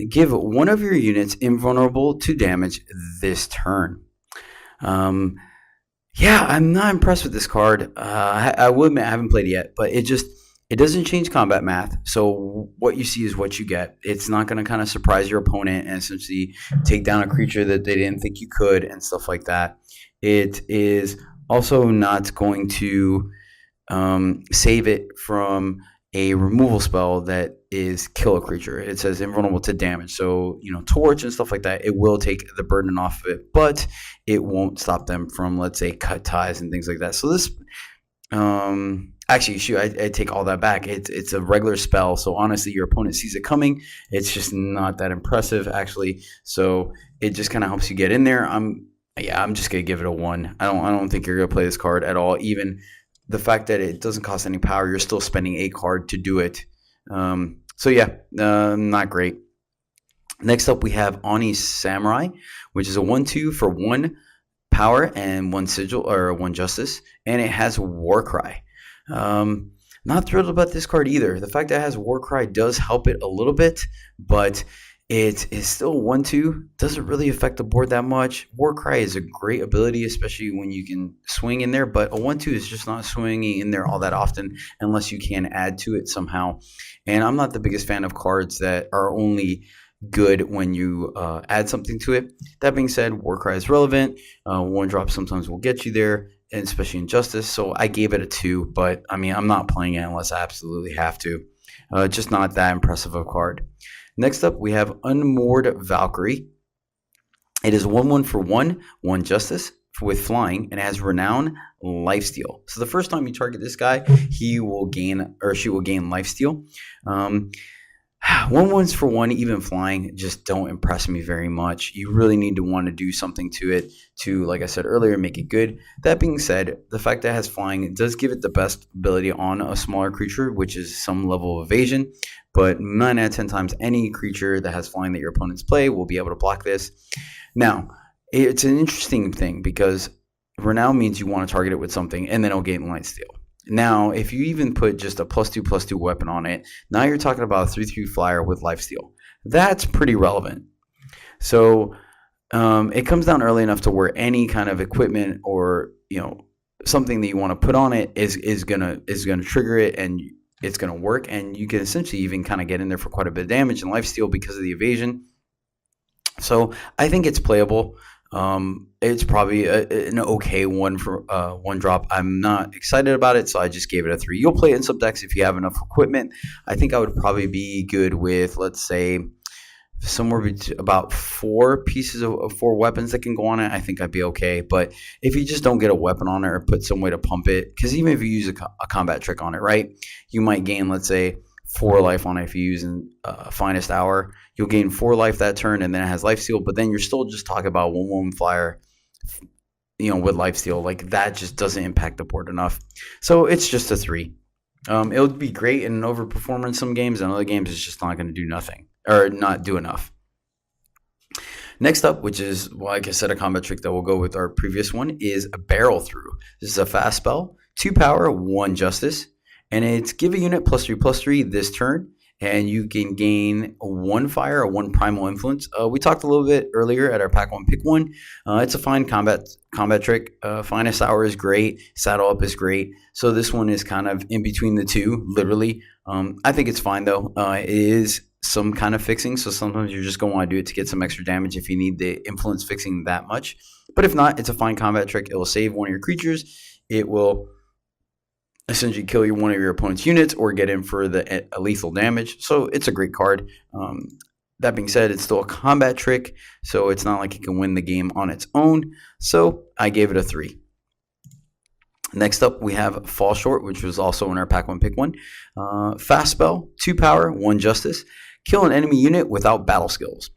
Speaker 2: Give one of your units invulnerable to damage this turn. Yeah, I'm not impressed with this card. I will admit I haven't played it yet, but it doesn't change combat math. So what you see is what you get. It's not going to kind of surprise your opponent and essentially take down a creature that they didn't think you could and stuff like that. It is also not going to save it from a removal spell that is kill a creature. It says invulnerable to damage. So, torch and stuff like that, it will take the burden off of it, but it won't stop them from, let's say, cut ties and things like that. So this, actually, shoot, I take all that back. It's a regular spell. So honestly, your opponent sees it coming. It's just not that impressive, actually. So it just kind of helps you get in there. I'm just gonna give it a 1. I don't think you're gonna play this card at all. Even the fact that it doesn't cost any power, you're still spending a card to do it. So yeah, not great. Next up, we have Oni Samurai, which is a 1/2 for 1 power and 1 sigil or 1 justice, and it has Warcry. Not thrilled about this card either. The fact that it has Warcry does help it a little bit, but it is still 1/2. Doesn't really affect the board that much. Warcry is a great ability, especially when you can swing in there, but a 1/2 is just not swinging in there all that often unless you can add to it somehow. And I'm not the biggest fan of cards that are only good when you add something to it. That being said, Warcry is relevant. 1 drop sometimes will get you there, and especially in Justice. So I gave it a 2, but I mean, I'm not playing it unless I absolutely have to. Just not that impressive of a card. Next up, we have Unmoored Valkyrie. It is 1/1 for 1 Justice with flying, and it has Renown Lifesteal. So the first time you target this guy, he will gain, or she will gain Lifesteal. 1/1s for 1, even flying, just don't impress me very much. You really need to want to do something to it to, like I said earlier, make it good. That being said, the fact that it has flying, it does give it the best ability on a smaller creature, which is some level of evasion. But 9 out of 10 times, any creature that has flying that your opponents play will be able to block this. Now, it's an interesting thing because Renown means you want to target it with something, and then it'll gain Lifesteal. Now, if you even put just a +2/+2 weapon on it, now you're talking about a 3/3 flyer with Lifesteal. That's pretty relevant. So it comes down early enough to where any kind of equipment or something that you want to put on it is gonna trigger it, and it's gonna work, and you can essentially even kind of get in there for quite a bit of damage and Lifesteal because of the evasion. So I think it's playable. It's probably an okay one for one drop. I'm not excited about it, so I just gave it a 3. You'll play it in some decks if you have enough equipment. I think I would probably be good with, let's say, somewhere about 4 pieces of 4 weapons that can go on it. I think I'd be okay. But if you just don't get a weapon on it or put some way to pump it, because even if you use a combat trick on it, right, you might gain, let's say, 4 life on it. If you use finest hour, you'll gain 4 life that turn, and then it has life steal. But then you're still just talking about 1/1 flyer, with life steal. Like, that just doesn't impact the board enough. So it's just a 3. It would be great in an overperformer in some games, and other games it's just not going to do nothing or not do enough. Next up, which is, like I said, a combat trick that will go with our previous one, is a barrel through. This is a fast spell, 2 power, 1 justice, and it's give a unit +3/+3 this turn, and you can gain 1 fire or 1 primal influence. We talked a little bit earlier at our pack 1 pick 1. It's a fine combat trick. Finest hour is great. Saddle up is great. So this one is kind of in between the two, literally. I think it's fine though. It is some kind of fixing, so sometimes you're just going to want to do it to get some extra damage if you need the influence fixing that much. But if not, it's a fine combat trick. It will save one of your creatures. It will essentially kill one of your opponent's units or get in for the lethal damage. So it's a great card. That being said, it's still a combat trick, so it's not like it can win the game on its own. So I gave it a 3. Next up, we have Fall Short, which was also in our pack 1 pick 1. Fast spell, 2 power, 1 justice. Kill an enemy unit without battle skills.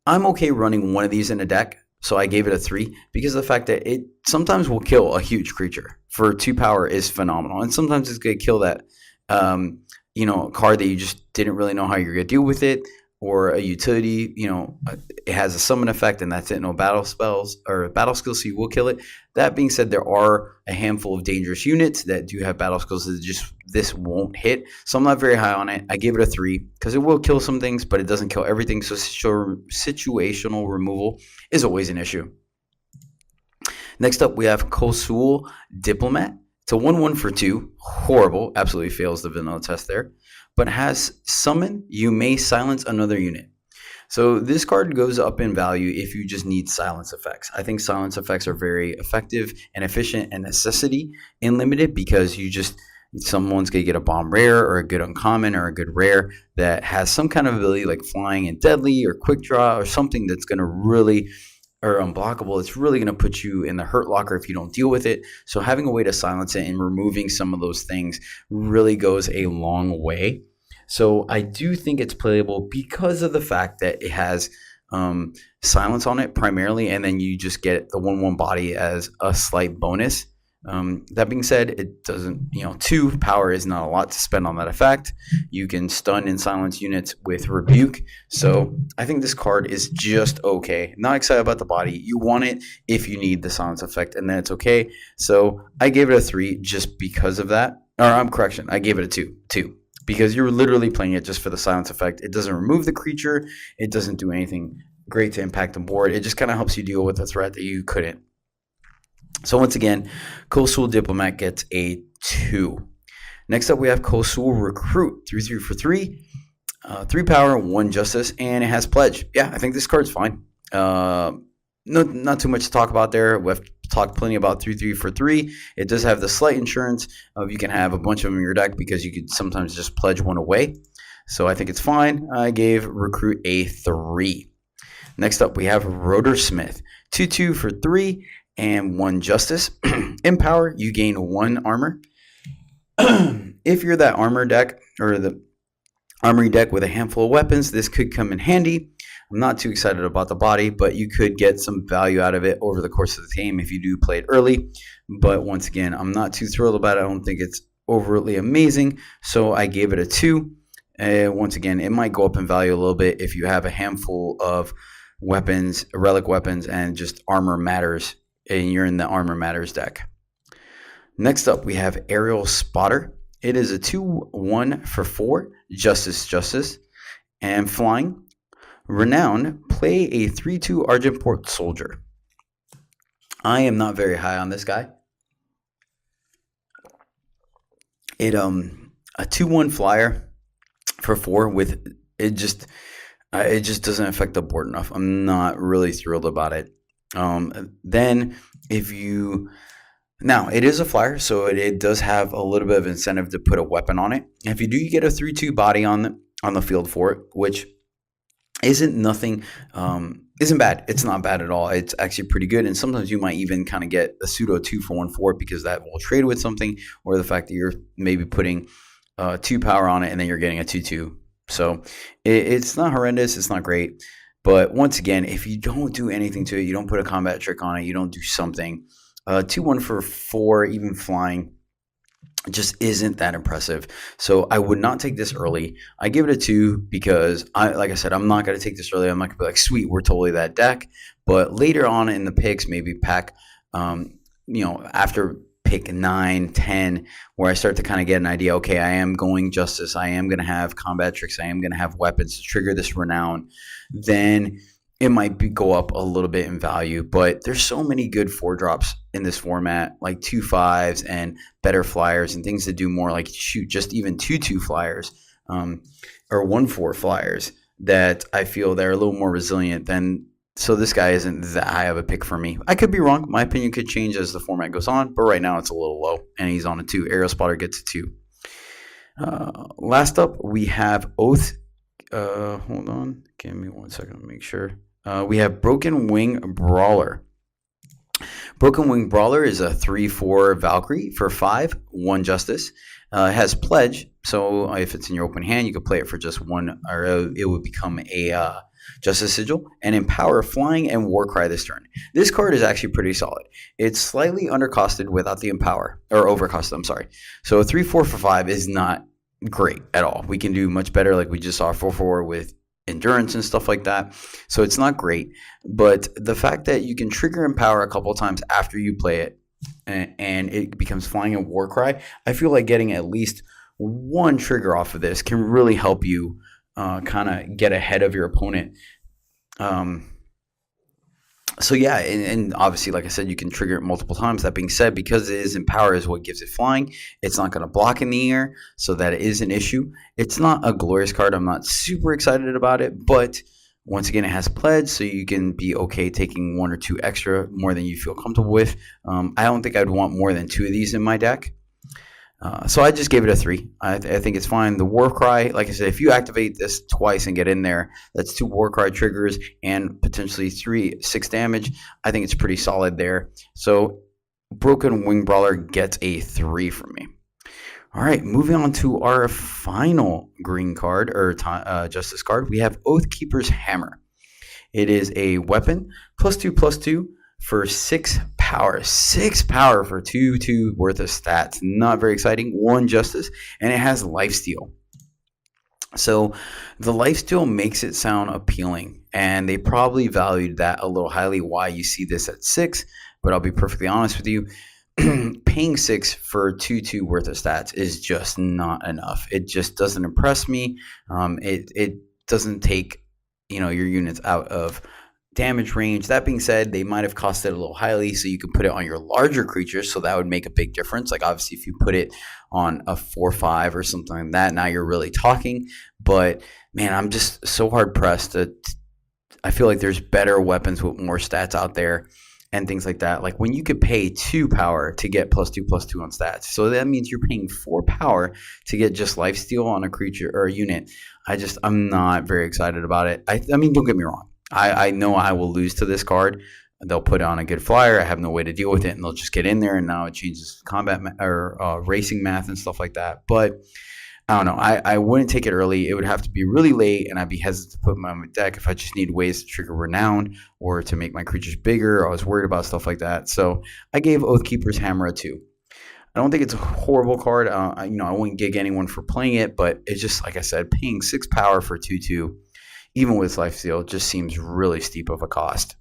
Speaker 2: I'm okay running one of these in a deck, so I gave it a 3 because of the fact that it sometimes will kill a huge creature. For 2 power is phenomenal, and sometimes it's going to kill that card that you just didn't really know how you're going to deal with it, or a utility. It has a summon effect, and that's it. No battle spells or battle skills, so you will kill it. That being said, there are a handful of dangerous units that do have battle skills that this won't hit. So I'm not very high on it. I gave it a 3 because it will kill some things, but it doesn't kill everything. So situational removal is always an issue. Next up, we have Kosul Diplomat. It's a 1/1 for 2. Horrible. Absolutely fails the vanilla test there. But has summon, you may silence another unit. So this card goes up in value if you just need silence effects. I think silence effects are very effective and efficient and necessity in limited because someone's going to get a bomb rare or a good uncommon or a good rare that has some kind of ability like flying and deadly or quick draw or something that's going to really, or unblockable, it's really going to put you in the hurt locker if you don't deal with it. So having a way to silence it and removing some of those things really goes a long way. So I do think it's playable because of the fact that it has silence on it primarily, and then you just get the 1/1 body as a slight bonus. That being said, it doesn't, 2 power is not a lot to spend on that effect. You can stun and silence units with Rebuke. So I think this card is just okay. Not excited about the body. You want it if you need the silence effect, and then it's okay. So I gave it a 3 just because of that. I gave it a 2 because you're literally playing it just for the silence effect. It doesn't remove the creature. It doesn't do anything great to impact the board. It just kind of helps you deal with a threat that you couldn't. So once again, Kosul Diplomat gets a 2. Next up, we have Kosul Recruit, 3/3 for 3. 3 power, 1 justice, and it has pledge. Yeah, I think this card's fine. Not too much to talk about there. We've talked plenty about 3/3 for 3. It does have the slight insurance of you can have a bunch of them in your deck because you could sometimes just pledge one away. So I think it's fine. I gave Recruit a 3. Next up, we have Rotor Smith, 2/2 for 3. And 1 justice. In power, you gain 1 armor. If you're that armor deck or the armory deck with a handful of weapons, this could come in handy. I'm not too excited about the body, but you could get some value out of it over the course of the game if you do play it early. But once again, I'm not too thrilled about it. I don't think it's overtly amazing, so I gave it a 2. Once again, it might go up in value a little bit if you have a handful of weapons, relic weapons, and just armor matters, and you're in the Armor Matters deck. Next up, we have Aerial Spotter. It is a 2/1 for 4, Justice, and flying. Renown, play a 3/2 Argentport Soldier. I am not very high on this guy. A 2/1 flyer for 4 with it just doesn't affect the board enough. I'm not really thrilled about it. Then if you now it is a flyer, so it does have a little bit of incentive to put a weapon on it. And if you do, you get a 3/2 body on the field for it, which isn't nothing isn't bad. It's not bad at all. It's actually pretty good. And sometimes you might even kind of get a pseudo 2-for-1 for it because that will trade with something, or the fact that you're maybe putting 2 power on it and then you're getting a 2/2. So it's not horrendous. It's not great. But once again, if you don't do anything to it, you don't put a combat trick on it, you don't do something, 2/1 for 4, even flying, just isn't that impressive. So I would not take this early. I give it a 2 because like I said, I'm not going to take this early. I'm not going to be like, sweet, we're totally that deck. But later on in the picks, maybe pack, after pick 9, 10, where I start to kind of get an idea, okay, I am going justice. I am going to have combat tricks. I am going to have weapons to trigger this renown. Then it might go up a little bit in value, but there's so many good 4-drops in this format, like 2/5s and better flyers and things that do more, like shoot, just even 2/2 flyers, or 1/4 flyers, that I feel they're a little more resilient than. So this guy isn't that high of a pick for me. I could be wrong. My opinion could change as the format goes on, but right now it's a little low, and he's on a 2. Aerial Spotter gets a 2. Last up, we have Oath. Hold on. Give me 1 second to make sure. We have Broken Wing Brawler. Broken Wing Brawler is a 3/4 Valkyrie for 5, 1 Justice. It has Pledge, so if it's in your open hand, you can play it for just 1, or it would become a Justice Sigil. And Empower, Flying, and Warcry this turn. This card is actually pretty solid. It's slightly undercosted without the Empower, or overcosted, I'm sorry. So a 3/4 for 5 is not great at all. We can do much better, like we just saw 4/4 with endurance and stuff like that. So it's not great, but the fact that you can trigger Empower a couple times after you play it, and it becomes Flying and Warcry, I feel like getting at least 1 trigger off of this can really help you kind of get ahead of your opponent. So yeah, and obviously, like I said, you can trigger it multiple times. That being said, because it is Empower is what gives it flying, it's not going to block in the air, so that is an issue. It's not a glorious card. I'm not super excited about it, but once again, it has Pledge, so you can be okay taking 1 or 2 extra, more than you feel comfortable with. I don't think I'd want more than 2 of these in my deck. So I just gave it a 3. I think it's fine. The Warcry, like I said, if you activate this twice and get in there, that's 2 Warcry triggers and potentially 6 damage. I think it's pretty solid there. So Broken Wing Brawler gets a 3 from me. All right, moving on to our final green card, or Justice card. We have Oathkeeper's Hammer. It is a weapon, +2/+2 for 6 power. 6 power for 2/2 worth of stats. Not very exciting. 1 Justice, and it has Lifesteal. So the Lifesteal makes it sound appealing, and they probably valued that a little highly, why you see this at 6. But I'll be perfectly honest with you, paying 6 for 2/2 worth of stats is just not enough. It just doesn't impress me. It doesn't take your units out of damage range. That being said, they might have costed a little highly, so you can put it on your larger creatures, so that would make a big difference. Like obviously, if you put it on a 4/5 or something like that, now you're really talking. But man, I'm just so hard pressed. I feel like there's better weapons with more stats out there and things like that. Like when you could pay 2 power to get +2/+2 on stats, so that means you're paying 4 power to get just Lifesteal on a creature or a unit. I'm not very excited about it. I mean, don't get me wrong. I know I will lose to this card. They'll put on a good flyer. I have no way to deal with it, and they'll just get in there, and now it changes combat or racing math and stuff like that. But I don't know. I wouldn't take it early. It would have to be really late, and I'd be hesitant to put them on my deck if I just need ways to trigger Renown or to make my creatures bigger. I was worried about stuff like that. So I gave Oathkeeper's Hammer a 2. I don't think it's a horrible card. I wouldn't gig anyone for playing it, but it's just, like I said, paying 6 power for 2/2, even with Lifesteal, just seems really steep of a cost.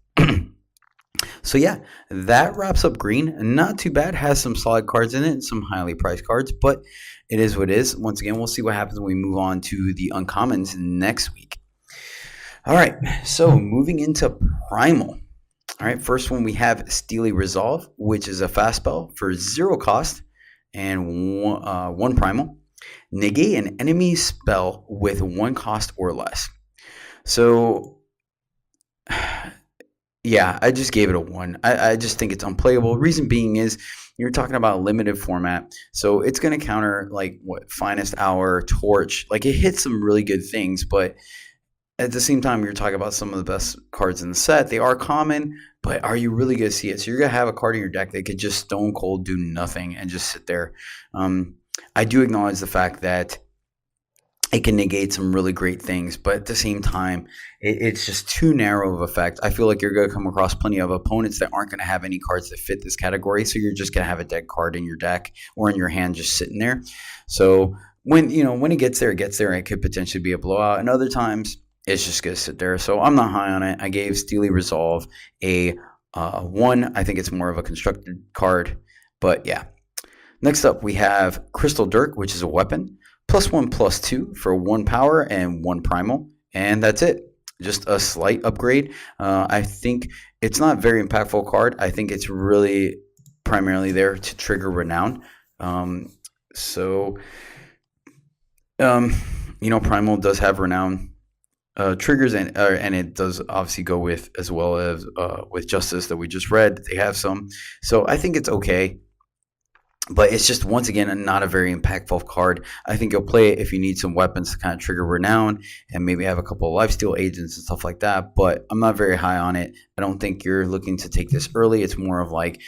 Speaker 2: So yeah, that wraps up green. Not too bad. Has some solid cards in it, some highly priced cards, but it is what it is. Once again, we'll see what happens when we move on to the uncommons next week. All right, so moving into Primal. All right, first one we have Steely Resolve, which is a fast spell for 0 cost and 1 Primal. Negate an enemy spell with 1 cost or less. So Yeah, I just gave it a 1. I just think it's unplayable. Reason being is you're talking about a limited format, so it's going to counter like what Finest Hour, Torch. Like it hits some really good things, but at the same time, you're talking about some of the best cards in the set. They are common, but are you really going to see it? So you're going to have a card in your deck that could just stone cold do nothing and just sit there. Um, I do acknowledge the fact that it can negate some really great things, but at the same time, it's just too narrow of effect. I feel like you're going to come across plenty of opponents that aren't going to have any cards that fit this category, so you're just going to have a dead card in your deck or in your hand just sitting there. So when it gets there, it gets there. It could potentially be a blowout, and other times it's just going to sit there. So I'm not high on it. I gave Steely Resolve a 1. I think it's more of a constructed card, but yeah. Next up, we have Crystal Dirk, which is a weapon. +1/+2 for 1 power and 1 primal. And that's it. Just a slight upgrade. I think it's not a very impactful card. I think it's really primarily there to trigger Renown. So, Primal does have Renown triggers, and it does obviously go with, as well as with Justice that we just read. They have some. So I think it's okay. But it's just, once again, not a very impactful card. I think you'll play it if you need some weapons to kind of trigger Renown and maybe have a couple of lifesteal agents and stuff like that. But I'm not very high on it. I don't think you're looking to take this early. It's more of like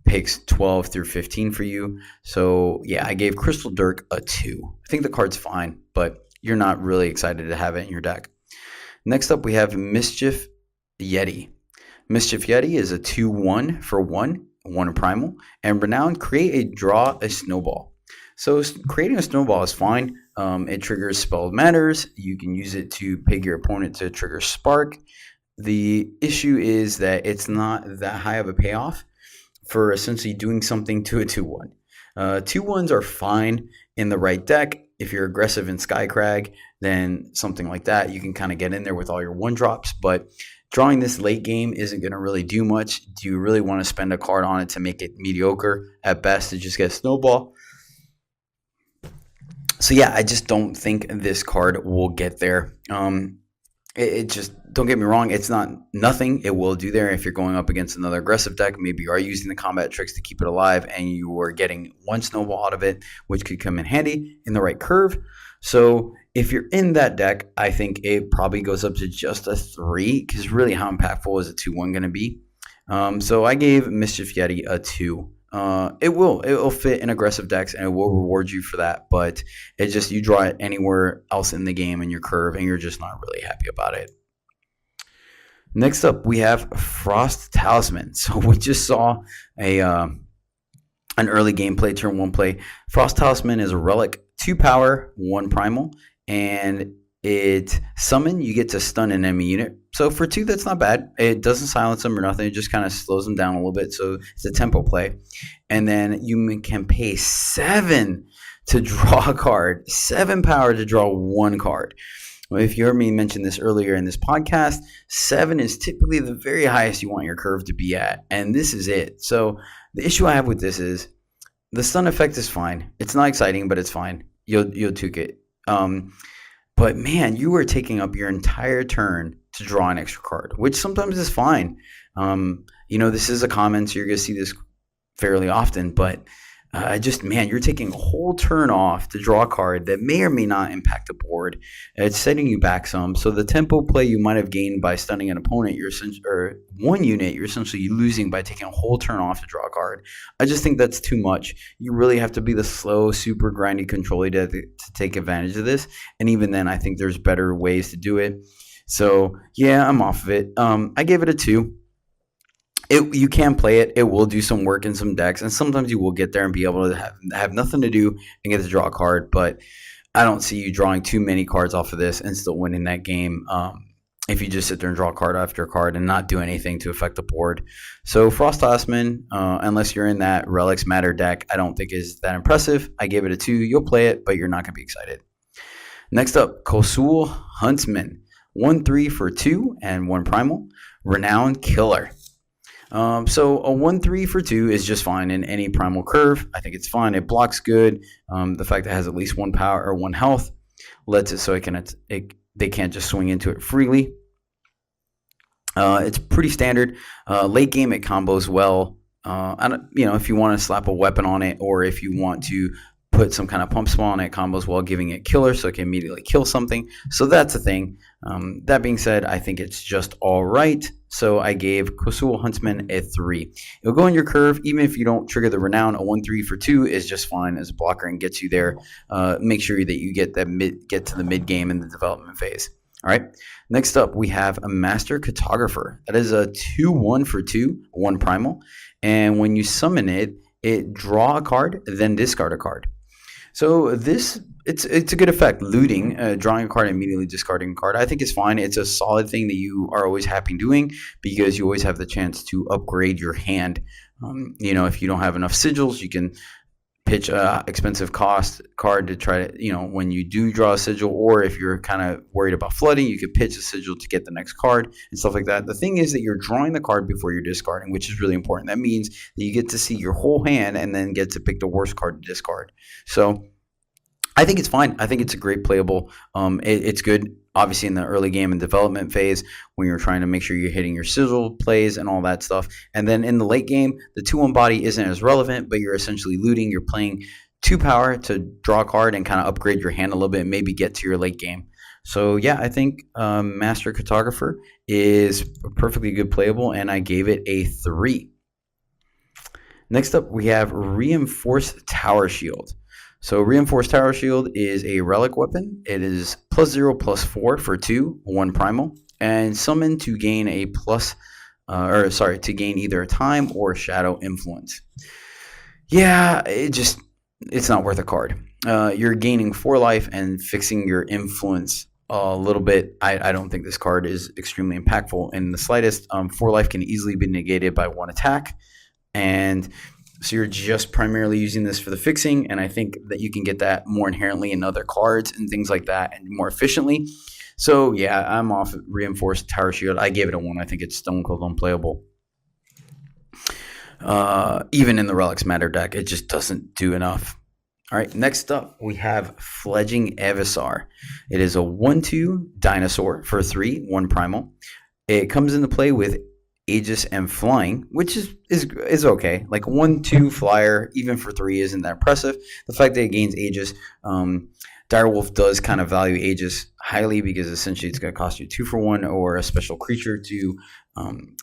Speaker 2: picks 12 through 15 for you. So, yeah, I gave Crystal Dirk a 2. I think the card's fine, but you're not really excited to have it in your deck. Next up, we have Mischief Yeti. Mischief Yeti is a 2/1 for 1 primal, and Renown, draw a snowball. So creating a snowball is fine. It triggers Spelled Matters. You can use it to pig your opponent to trigger Spark. The issue is that it's not that high of a payoff for essentially doing something to a 2/1. 2/1s are fine in the right deck. If you're aggressive in Skycrag, then something like that, you can kind of get in there with all your 1-drops, but drawing this late game isn't going to really do much. Do you really want to spend a card on it to make it mediocre? At best, to just get a snowball. So yeah, I just don't think this card will get there. It just, don't get me wrong, it's not nothing. It will do there if you're going up against another aggressive deck. Maybe you are using the combat tricks to keep it alive and you are getting 1 snowball out of it, which could come in handy in the right curve. So if you're in that deck, I think it probably goes up to just a 3, because really, how impactful is a 2/1 going to be? So I gave Mischief Yeti a 2. It'll fit in aggressive decks and it will reward you for that, but it's just, you draw it anywhere else in the game in your curve and you're just not really happy about it. Next up, we have Frost Talisman. So we just saw an early gameplay, turn 1 play. Frost Talisman is a relic, 2 power, 1 primal, and it summon, you get to stun an enemy unit. So for 2, that's not bad. It doesn't silence them or nothing. It just kind of slows them down a little bit. So it's a tempo play. And then you can pay 7 to draw a card, 7 power to draw 1 card. Well, if you heard me mention this earlier in this podcast, 7 is typically the very highest you want your curve to be at. And this is it. So the issue I have with this is the stun effect is fine. It's not exciting, but it's fine. You'll took it. But man, you are taking up your entire turn to draw an extra card, which sometimes is fine. This is a common, so you're going to see this fairly often, but you're taking a whole turn off to draw a card that may or may not impact the board. It's setting you back some. So the tempo play you might have gained by stunning an opponent, or 1 unit, you're essentially losing by taking a whole turn off to draw a card. I just think that's too much. You really have to be the slow, super grindy controller to take advantage of this. And even then, I think there's better ways to do it. So yeah, I'm off of it. I gave it a 2. You can play it. It will do some work in some decks, and sometimes you will get there and be able to have nothing to do and get to draw a card. But I don't see you drawing too many cards off of this and still winning that game if you just sit there and draw card after card and not do anything to affect the board. So Frost Talisman, unless you're in that Relics Matter deck, I don't think is that impressive. I gave it a 2. You'll play it, but you're not going to be excited. Next up, Kosul Huntsman. 1/3 for 2 and 1 primal. Renowned Killer. So a 1/3 for 2 is just fine in any primal curve. I think it's fine. It blocks good. The fact that it has at least 1 power or 1 health lets it so they can't just swing into it freely. It's pretty standard. Late game, it combos well. I don't, if you want to slap a weapon on it, or if you want to put some kind of pump spell on it, combos well, giving it killer so it can immediately kill something. So that's a thing. That being said, I think it's just all right. So I gave Kosul Huntsman a 3. It'll go in your curve, even if you don't trigger the Renown. A 1-3 for 2 is just fine as a blocker and gets you there. Make sure that you get to the mid game in the development phase. All right. Next up, we have a Master Cartographer. That is a 2-1 for 2, 1 primal. And when you summon it, it draw a card, then discard a card. So this, it's a good effect. Looting, drawing a card and immediately discarding a card, I think is fine. It's a solid thing that you are always happy doing because you always have the chance to upgrade your hand. If you don't have enough sigils, you can pitch a expensive cost card to try to, when you do draw a sigil, or if you're kind of worried about flooding, you could pitch a sigil to get the next card and stuff like that. The thing is that you're drawing the card before you're discarding, which is really important. That means that you get to see your whole hand and then get to pick the worst card to discard. So I think it's fine. I think it's a great playable. It's good, obviously, in the early game and development phase when you're trying to make sure you're hitting your sigil plays and all that stuff. And then in the late game, the 2-1 body isn't as relevant, but you're essentially looting. You're playing 2 power to draw a card and kind of upgrade your hand a little bit and maybe get to your late game. So, yeah, I think Master Cartographer is perfectly good playable, and I gave it a 3. Next up, we have Reinforced Tower Shield. So Reinforced Tower Shield is a relic weapon. It is +0/+4 for 2, 1 primal, and summon to gain to gain either a time or shadow influence. Yeah, it's not worth a card. You're gaining 4 life and fixing your influence a little bit. I don't think this card is extremely impactful in the slightest. 4 life can easily be negated by 1 attack, and so you're just primarily using this for the fixing, and I think that you can get that more inherently in other cards and things like that and more efficiently. So, yeah, I'm off Reinforced Tower Shield. I gave it a 1. I think it's stone cold unplayable. Even in the Relics Matter deck, it just doesn't do enough. All right, next up, we have Fledging Avisar. It is a 1/2 dinosaur for 3, 1 primal. It comes into play with Aegis and flying, which is okay. Like 1/2 flyer, even for 3, isn't that impressive. The fact that it gains Aegis, Direwolf does kind of value Aegis highly because essentially it's going to cost you 2 for 1 or a special creature to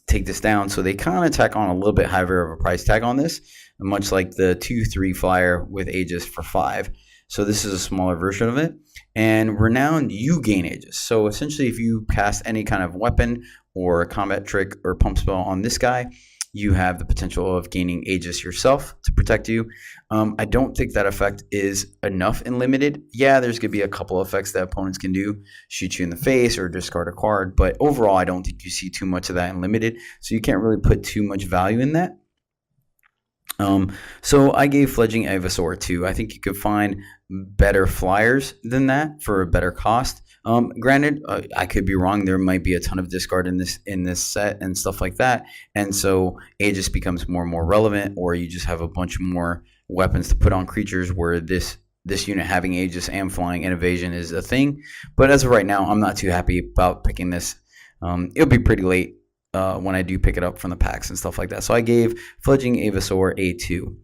Speaker 2: take this down. So they kind of tack on a little bit higher of a price tag on this, much like the 2/3 flyer with Aegis for 5. So this is a smaller version of it. And Renown, you gain Aegis. So essentially, if you cast any kind of weapon or combat trick or pump spell on this guy, you have the potential of gaining Aegis yourself to protect you. I don't think that effect is enough in limited. Yeah, there's going to be a couple effects that opponents can do, shoot you in the face or discard a card. But overall, I don't think you see too much of that in limited. So you can't really put too much value in that. So I gave Fledging Avisor 2. I think you could find better flyers than that for a better cost. Granted, I could be wrong. There might be a ton of discard in this set and stuff like that, and so Aegis becomes more and more relevant, or you just have a bunch more weapons to put on creatures where this unit having Aegis and flying and evasion is a thing. But as of right now, I'm not too happy about picking this. It'll be pretty late when I do pick it up from the packs and stuff like that. So I gave Fledging Avisor a 2.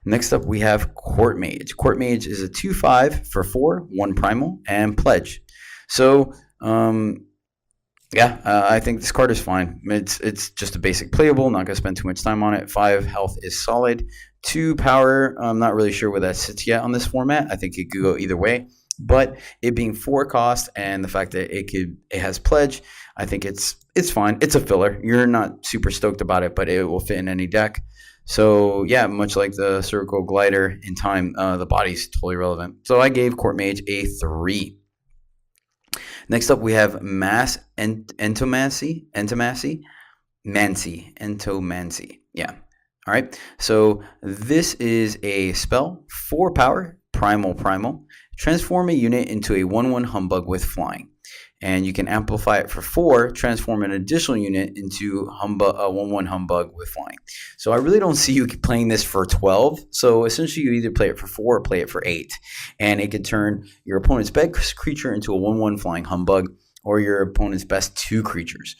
Speaker 2: Next up, we have Court Mage. Court Mage is a 2/5 for 4, 1 primal, and pledge. So, I think this card is fine. It's just a basic playable. Not going to spend too much time on it. 5 health is solid. 2 power. I'm not really sure where that sits yet on this format. I think it could go either way. But it being 4 cost and the fact that it has pledge, I think it's fine. It's a filler. You're not super stoked about it, but it will fit in any deck. So yeah, much like the Circle Glider in time, the body's totally relevant. So I gave Court Mage a 3. Next up, we have Mass Entomancy. Yeah. All right. So this is a spell, 4 power, primal. Transform a unit into a 1/1 humbug with flying. And you can amplify it for 4, transform an additional unit into a 1/1 humbug with flying. So I really don't see you playing this for 12. So essentially you either play it for 4 or play it for 8. And it can turn your opponent's best creature into a 1/1 flying humbug. or your opponent's best 2 creatures.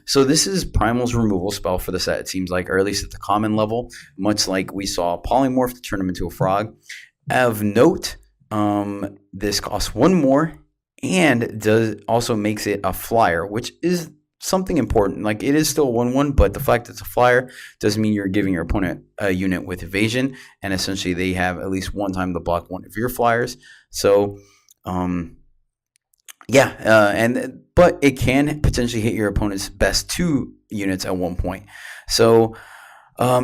Speaker 2: So this is Primal's removal spell for the set, it seems like, or at least at the common level, much like we saw Polymorph to turn him into a frog. Of note, this costs 1 more and also makes it a flyer, which is something important. Like, it is still a 1/1, but the fact it's a flyer doesn't mean you're giving your opponent a unit with evasion, and essentially they have at least one time to block one of your flyers. So, but it can potentially hit your opponent's best 2 units at one point. So,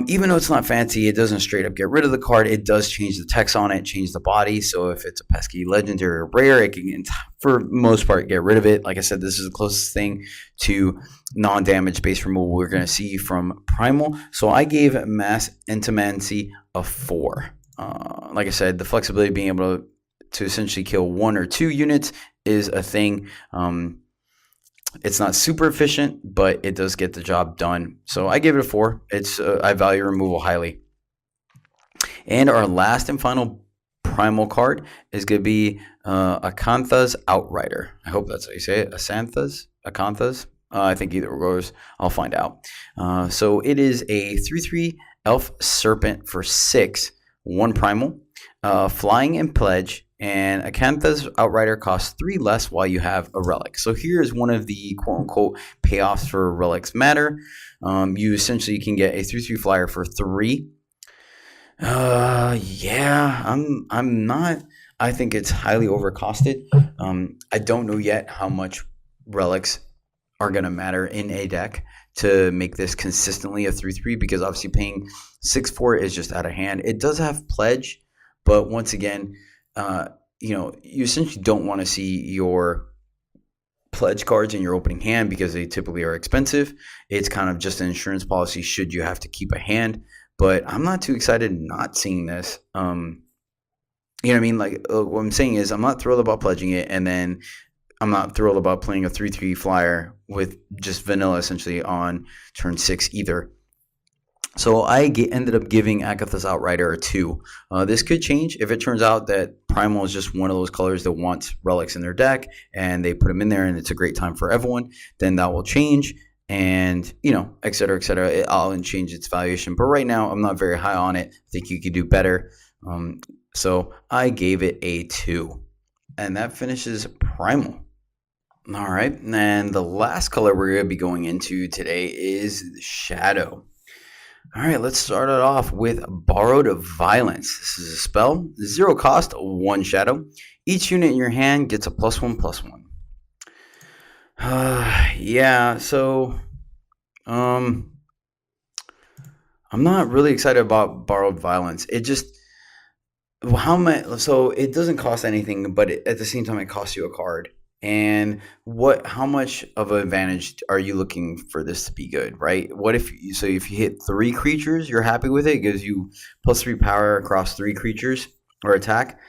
Speaker 2: even though it's not fancy, it doesn't straight up get rid of the card. It does change the text on it, change the body. So if it's a pesky legendary or rare, it can, for most part, get rid of it. Like I said, this is the closest thing to non-damage based removal we're going to see from Primal. So I gave Mass Intimacy a 4. Like I said, the flexibility of being able to essentially kill 1 or 2 units is a thing. It's not super efficient, but it does get the job done. So I gave it a 4. I value removal highly. And our last and final Primal card is going to be Acantha's Outrider. I hope that's how you say it. Acantha's. I think either goes. I'll find out. So it is a 3/3 Elf Serpent for 6, 1 Primal, flying and pledge. And Acantha's Outrider costs 3 less while you have a relic. So here is one of the quote-unquote payoffs for relics matter. You essentially can get a 3/3 flyer for 3. I'm not. I think it's highly overcosted. I don't know yet how much relics are going to matter in a deck to make this consistently a 3/3, because obviously paying 6 for it is just out of hand. It does have pledge, but once again, you essentially don't want to see your pledge cards in your opening hand because they typically are expensive. It's kind of just an insurance policy should you have to keep a hand. But I'm not too excited not seeing this. You know what I mean? Like, what I'm saying is I'm not thrilled about pledging it, and then I'm not thrilled about playing a 3/3 flyer with just vanilla essentially on turn 6 either. So I ended up giving Acantha's Outrider a 2. This could change if it turns out that Primal is just one of those colors that wants relics in their deck and they put them in there and it's a great time for everyone. Then that will change, and et cetera, et cetera. I'll change its valuation. But right now I'm not very high on it. I think you could do better. So I gave it a 2. And that finishes Primal. All right. And the last color we're going to be going into today is Shadow. All right, let's start it off with Borrowed Violence. This is a spell, 0 cost, 1 shadow. Each unit in your hand gets a +1/+1. So I'm not really excited about Borrowed Violence. It just so it doesn't cost anything, but at the same time it costs you a card. And how much of an advantage are you looking for this to be good, right? What if you hit 3 creatures, you're happy with it? It gives you +3 power across 3 creatures or attack.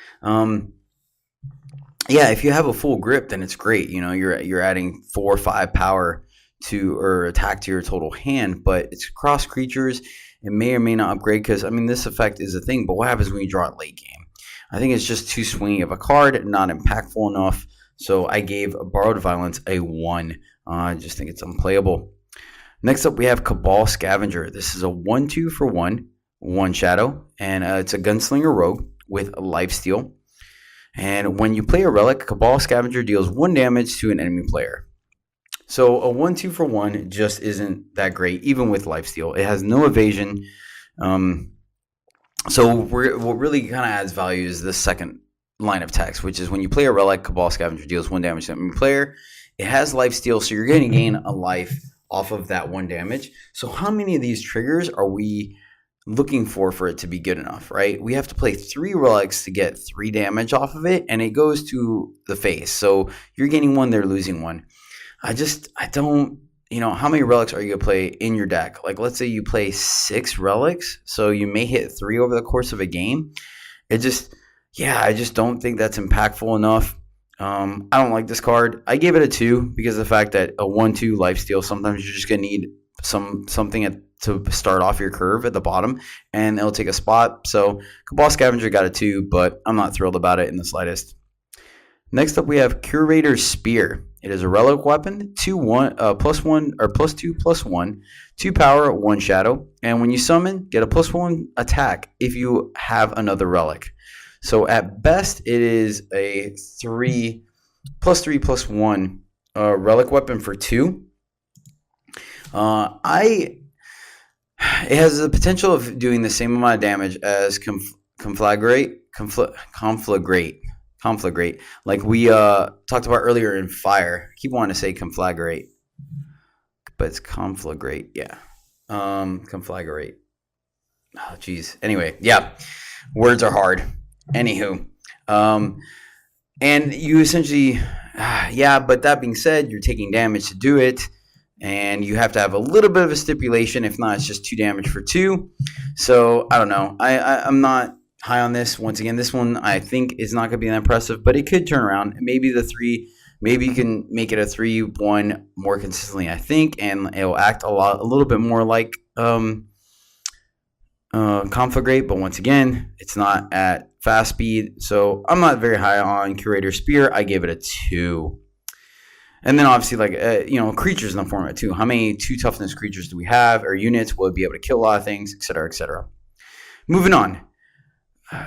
Speaker 2: If you have a full grip, then it's great. You're adding 4 or 5 power or attack to your total hand, but it's across creatures. It may or may not upgrade because this effect is a thing. But what happens when you draw it late game? I think it's just too swingy of a card, not impactful enough. So I gave Borrowed Violence a 1. I just think it's unplayable. Next up, we have Cabal Scavenger. This is a 1/2 for 1 shadow, and it's a Gunslinger Rogue with Lifesteal. And when you play a relic, Cabal Scavenger deals 1 damage to an enemy player. So a 1/2 for 1 just isn't that great, even with Lifesteal. It has no evasion. So what really kind of adds value is the second line of text, which is when you play a relic, Cabal Scavenger deals 1 damage to an enemy player. It has Lifesteal, so you're going to gain a life off of that 1 damage. So how many of these triggers are we looking for it to be good enough, right? We have to play 3 relics to get 3 damage off of it, and it goes to the face. So you're gaining 1, they're losing 1. I don't, how many relics are you going to play in your deck? Like, let's say you play 6 relics, so you may hit 3 over the course of a game. I just don't think that's impactful enough. I don't like this card. I gave it a 2 because of the fact that a 1/2 Lifesteal, sometimes you're just going to need something to start off your curve at the bottom, and it'll take a spot. So Cabal Scavenger got a 2, but I'm not thrilled about it in the slightest. Next up, we have Curator's Spear. It is a relic weapon, +1 or +2/+1, 2 power, 1 shadow, and when you summon, get a +1 attack if you have another relic. So at best, it is a +3/+1 relic weapon for 2. I It has the potential of doing the same amount of damage as conflagrate, like we talked about earlier in fire. I keep wanting to say conflagrate, but it's conflagrate. Yeah, conflagrate. Oh, geez. Anyway, yeah, words are hard. Anywho, and you essentially, yeah. But that being said, you're taking damage to do it, and you have to have a little bit of a stipulation. If not, it's just 2 damage for 2. So I don't know. I'm not high on this. Once again, this one I think is not going to be that impressive, but it could turn around. Maybe maybe you can make it a 3/1 more consistently, I think, and it'll act a little bit more like conflagrate. But once again, it's not at fast speed, so I'm not very high on Curator Spear. I gave it a 2. And then obviously, like, creatures in the format too. How many 2 toughness creatures do we have, or units? Will it be able to kill a lot of things, etc., etc.? Moving on.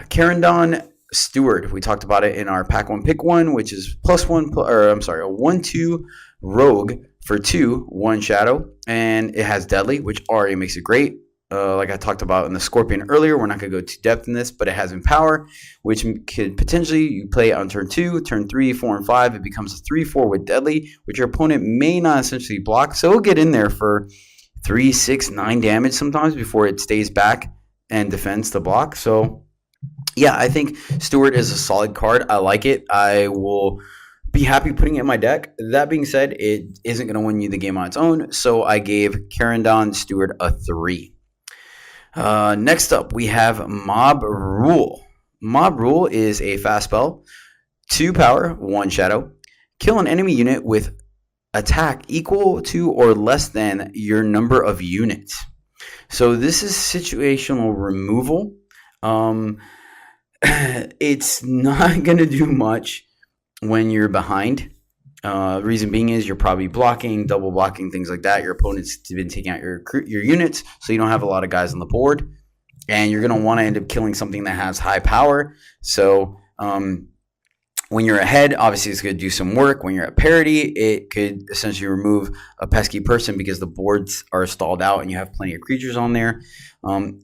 Speaker 2: Karandon Steward. We talked about it in our pack 1 pick 1, which is a 1/2 rogue for 2, 1 shadow, and it has deadly, which already makes it great. Like I talked about in the Scorpion earlier, we're not going to go too depth in this, but it has Empower, which could potentially, you play it on turn 2, turn 3, 4, and 5. It becomes a 3/4 with Deadly, which your opponent may not essentially block. So it'll get in there for 3, 6, 9 damage sometimes before it stays back and defends the block. So yeah, I think Steward is a solid card. I like it. I will be happy putting it in my deck. That being said, it isn't going to win you the game on its own. So I gave Karandon Steward a 3. Next up, we have Mob Rule. Mob Rule is a fast spell, 2 power, 1 shadow. Kill an enemy unit with attack equal to or less than your number of units. So this is situational removal. It's not going to do much when you're behind. Reason being is you're probably blocking, double blocking, things like that. Your opponent's been taking out your units, so you don't have a lot of guys on the board, and you're going to want to end up killing something that has high power. So when you're ahead, obviously it's going to do some work. When you're at parity, it could essentially remove a pesky person because the boards are stalled out and you have plenty of creatures on there.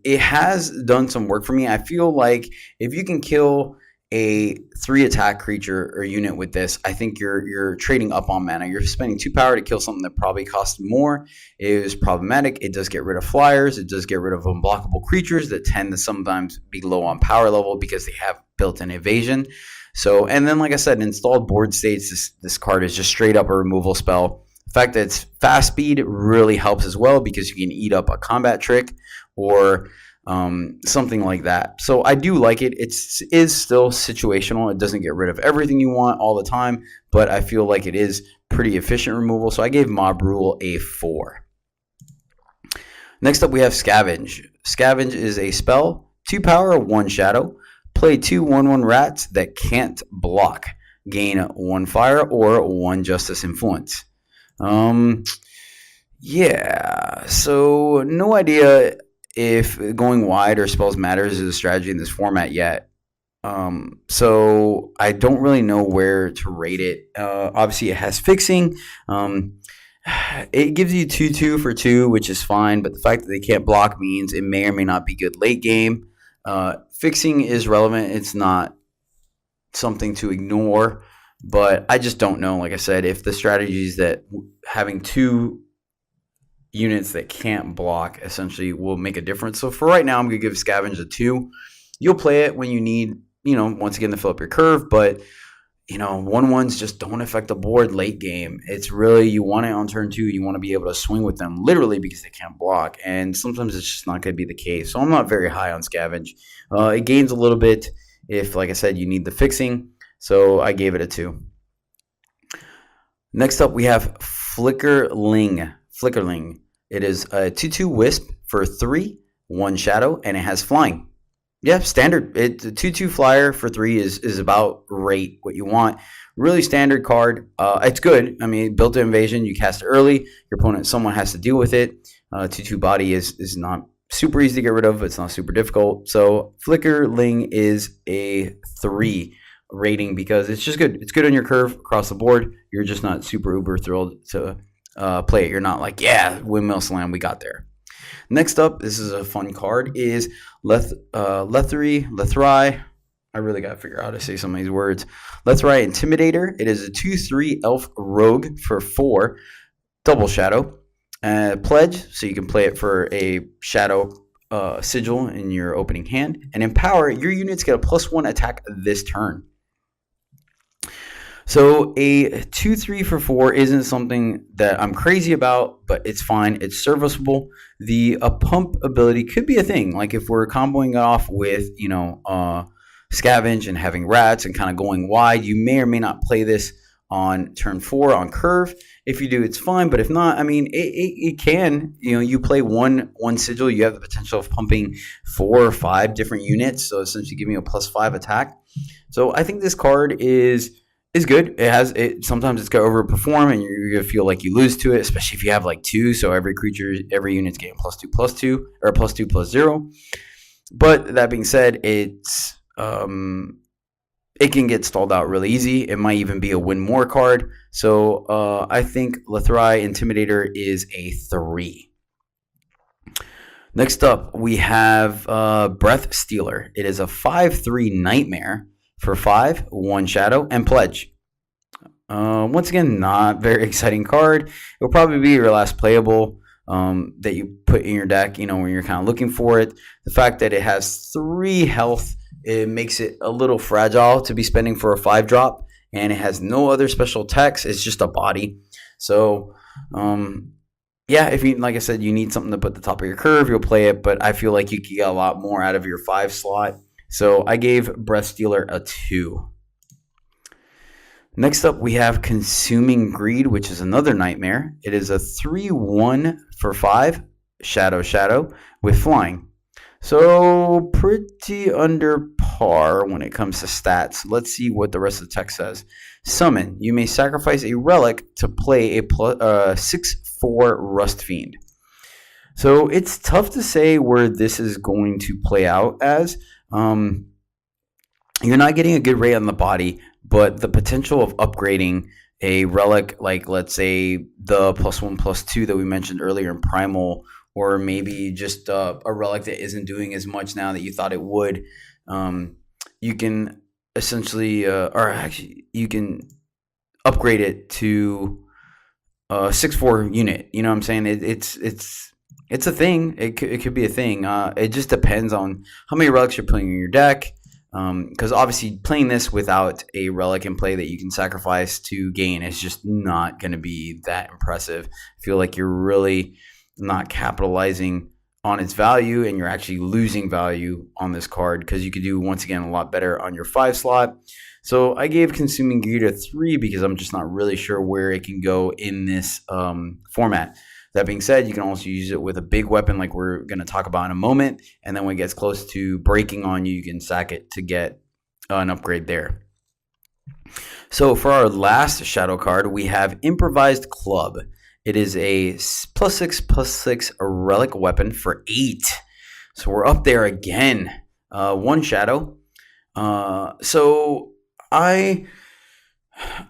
Speaker 2: It has done some work for me. I feel like if you can kill a 3 attack creature or unit with this, I think you're trading up on mana. You're spending 2 power to kill something that probably costs more. It is problematic. It does get rid of flyers. It does get rid of unblockable creatures that tend to sometimes be low on power level because they have built-in evasion. So, and then like I said, in installed board states, this card is just straight up a removal spell. The fact that it's fast speed really helps as well because you can eat up a combat trick or something like that. So I do like it. It is still situational. It doesn't get rid of everything you want all the time, but I feel like it is pretty efficient removal. So I gave Mob Rule a 4. Next up, we have Scavenge. Scavenge is a spell, 2 power, 1 shadow. Play 2 1/1 rats that can't block. Gain 1 fire or 1 justice influence. Yeah, so no idea if going wide or spells matters is a strategy in this format yet. So I don't really know where to rate it. Obviously, it has fixing. It gives you 2/2 for 2, which is fine, but the fact that they can't block means it may or may not be good late game. Fixing is relevant. It's not something to ignore, but I just don't know, like I said, if the strategy is that having 2 units that can't block essentially will make a difference. So for right now, I'm going to give Scavenge a 2. You'll play it when you need, once again, to fill up your curve, but 1/1s just don't affect the board late game. It's really, you want it on turn 2. You want to be able to swing with them literally because they can't block. And sometimes it's just not going to be the case. So I'm not very high on Scavenge. It gains a little bit if, like I said, you need the fixing. So I gave it a 2. Next up, we have Flickerling. It is a 2/2 Wisp for 3, 1 shadow, and it has flying. Yeah, standard. It's a 2/2 flyer for 3 is about right what you want. Really standard card. It's good. I mean, built-in invasion. You cast it early. Your opponent, someone has to deal with it. 2/2 body is not super easy to get rid of. It's not super difficult. So Flickerling is a 3 rating because it's just good. It's good on your curve across the board. You're just not super uber thrilled to play it. You're not like, yeah, windmill slam, we got there. Next up, this is a fun card, is Lethri. I really got to figure out how to say some of these words. Lethri Intimidator. It is a 2/3 elf rogue for 4, double shadow. Pledge, so you can play it for a shadow sigil in your opening hand. And Empower, your units get a +1 attack this turn. So a 2/3 for 4 isn't something that I'm crazy about, but it's fine. It's serviceable. The pump ability could be a thing. Like if we're comboing it off with, Scavenge and having rats and kind of going wide, you may or may not play this on turn 4 on curve. If you do, it's fine. But if not, I mean, it can. You play one sigil, you have the potential of pumping 4 or 5 different units. So essentially giving you a +5 attack. So I think this card is good. Sometimes it's going to overperform and you're going to feel like you lose to it, especially if you have like 2. So every unit's getting +2/+2 or +2/+0. But that being said, it can get stalled out really easy. It might even be a win more card. So I think Lethri Intimidator is a 3. Next up, we have Breath Stealer. It is a 5/3 Nightmare for 5, 1 shadow, and Pledge. Once again, not very exciting card. It'll probably be your last playable that you put in your deck, when you're kind of looking for it. The fact that it has 3 health, it makes it a little fragile to be spending for a 5-drop, and it has no other special attacks. It's just a body. So, if you, like I said, you need something to put at the top of your curve, you'll play it, but I feel like you can get a lot more out of your 5 slot. So I gave Breath Stealer a 2. Next up, we have Consuming Greed, which is another nightmare. It is a 3/1 for 5, shadow, with flying. So pretty under par when it comes to stats. Let's see what the rest of the text says. Summon. You may sacrifice a relic to play a 6/4 Rust Fiend. So it's tough to say where this is going to play out as. You're not getting a good rate on the body, but the potential of upgrading a relic, like let's say the +1/+2 that we mentioned earlier in Primal, or maybe just a relic that isn't doing as much now that you thought it would, you can essentially, you can upgrade it to a 6/4 unit. You know what I'm saying? It's a thing. It could be a thing. It just depends on how many relics you're putting in your deck. Because obviously playing this without a relic in play that you can sacrifice to gain is just not going to be that impressive. I feel like you're really not capitalizing on its value, and you're actually losing value on this card because you could do, once again, a lot better on your 5 slot. So I gave Consuming Greed a 3 because I'm just not really sure where it can go in this format. That being said, you can also use it with a big weapon like we're going to talk about in a moment. And then when it gets close to breaking on you, you can sack it to get an upgrade there. So for our last shadow card, we have Improvised Club. It is a +6/+6 relic weapon for 8. So we're up there again. 1 shadow. So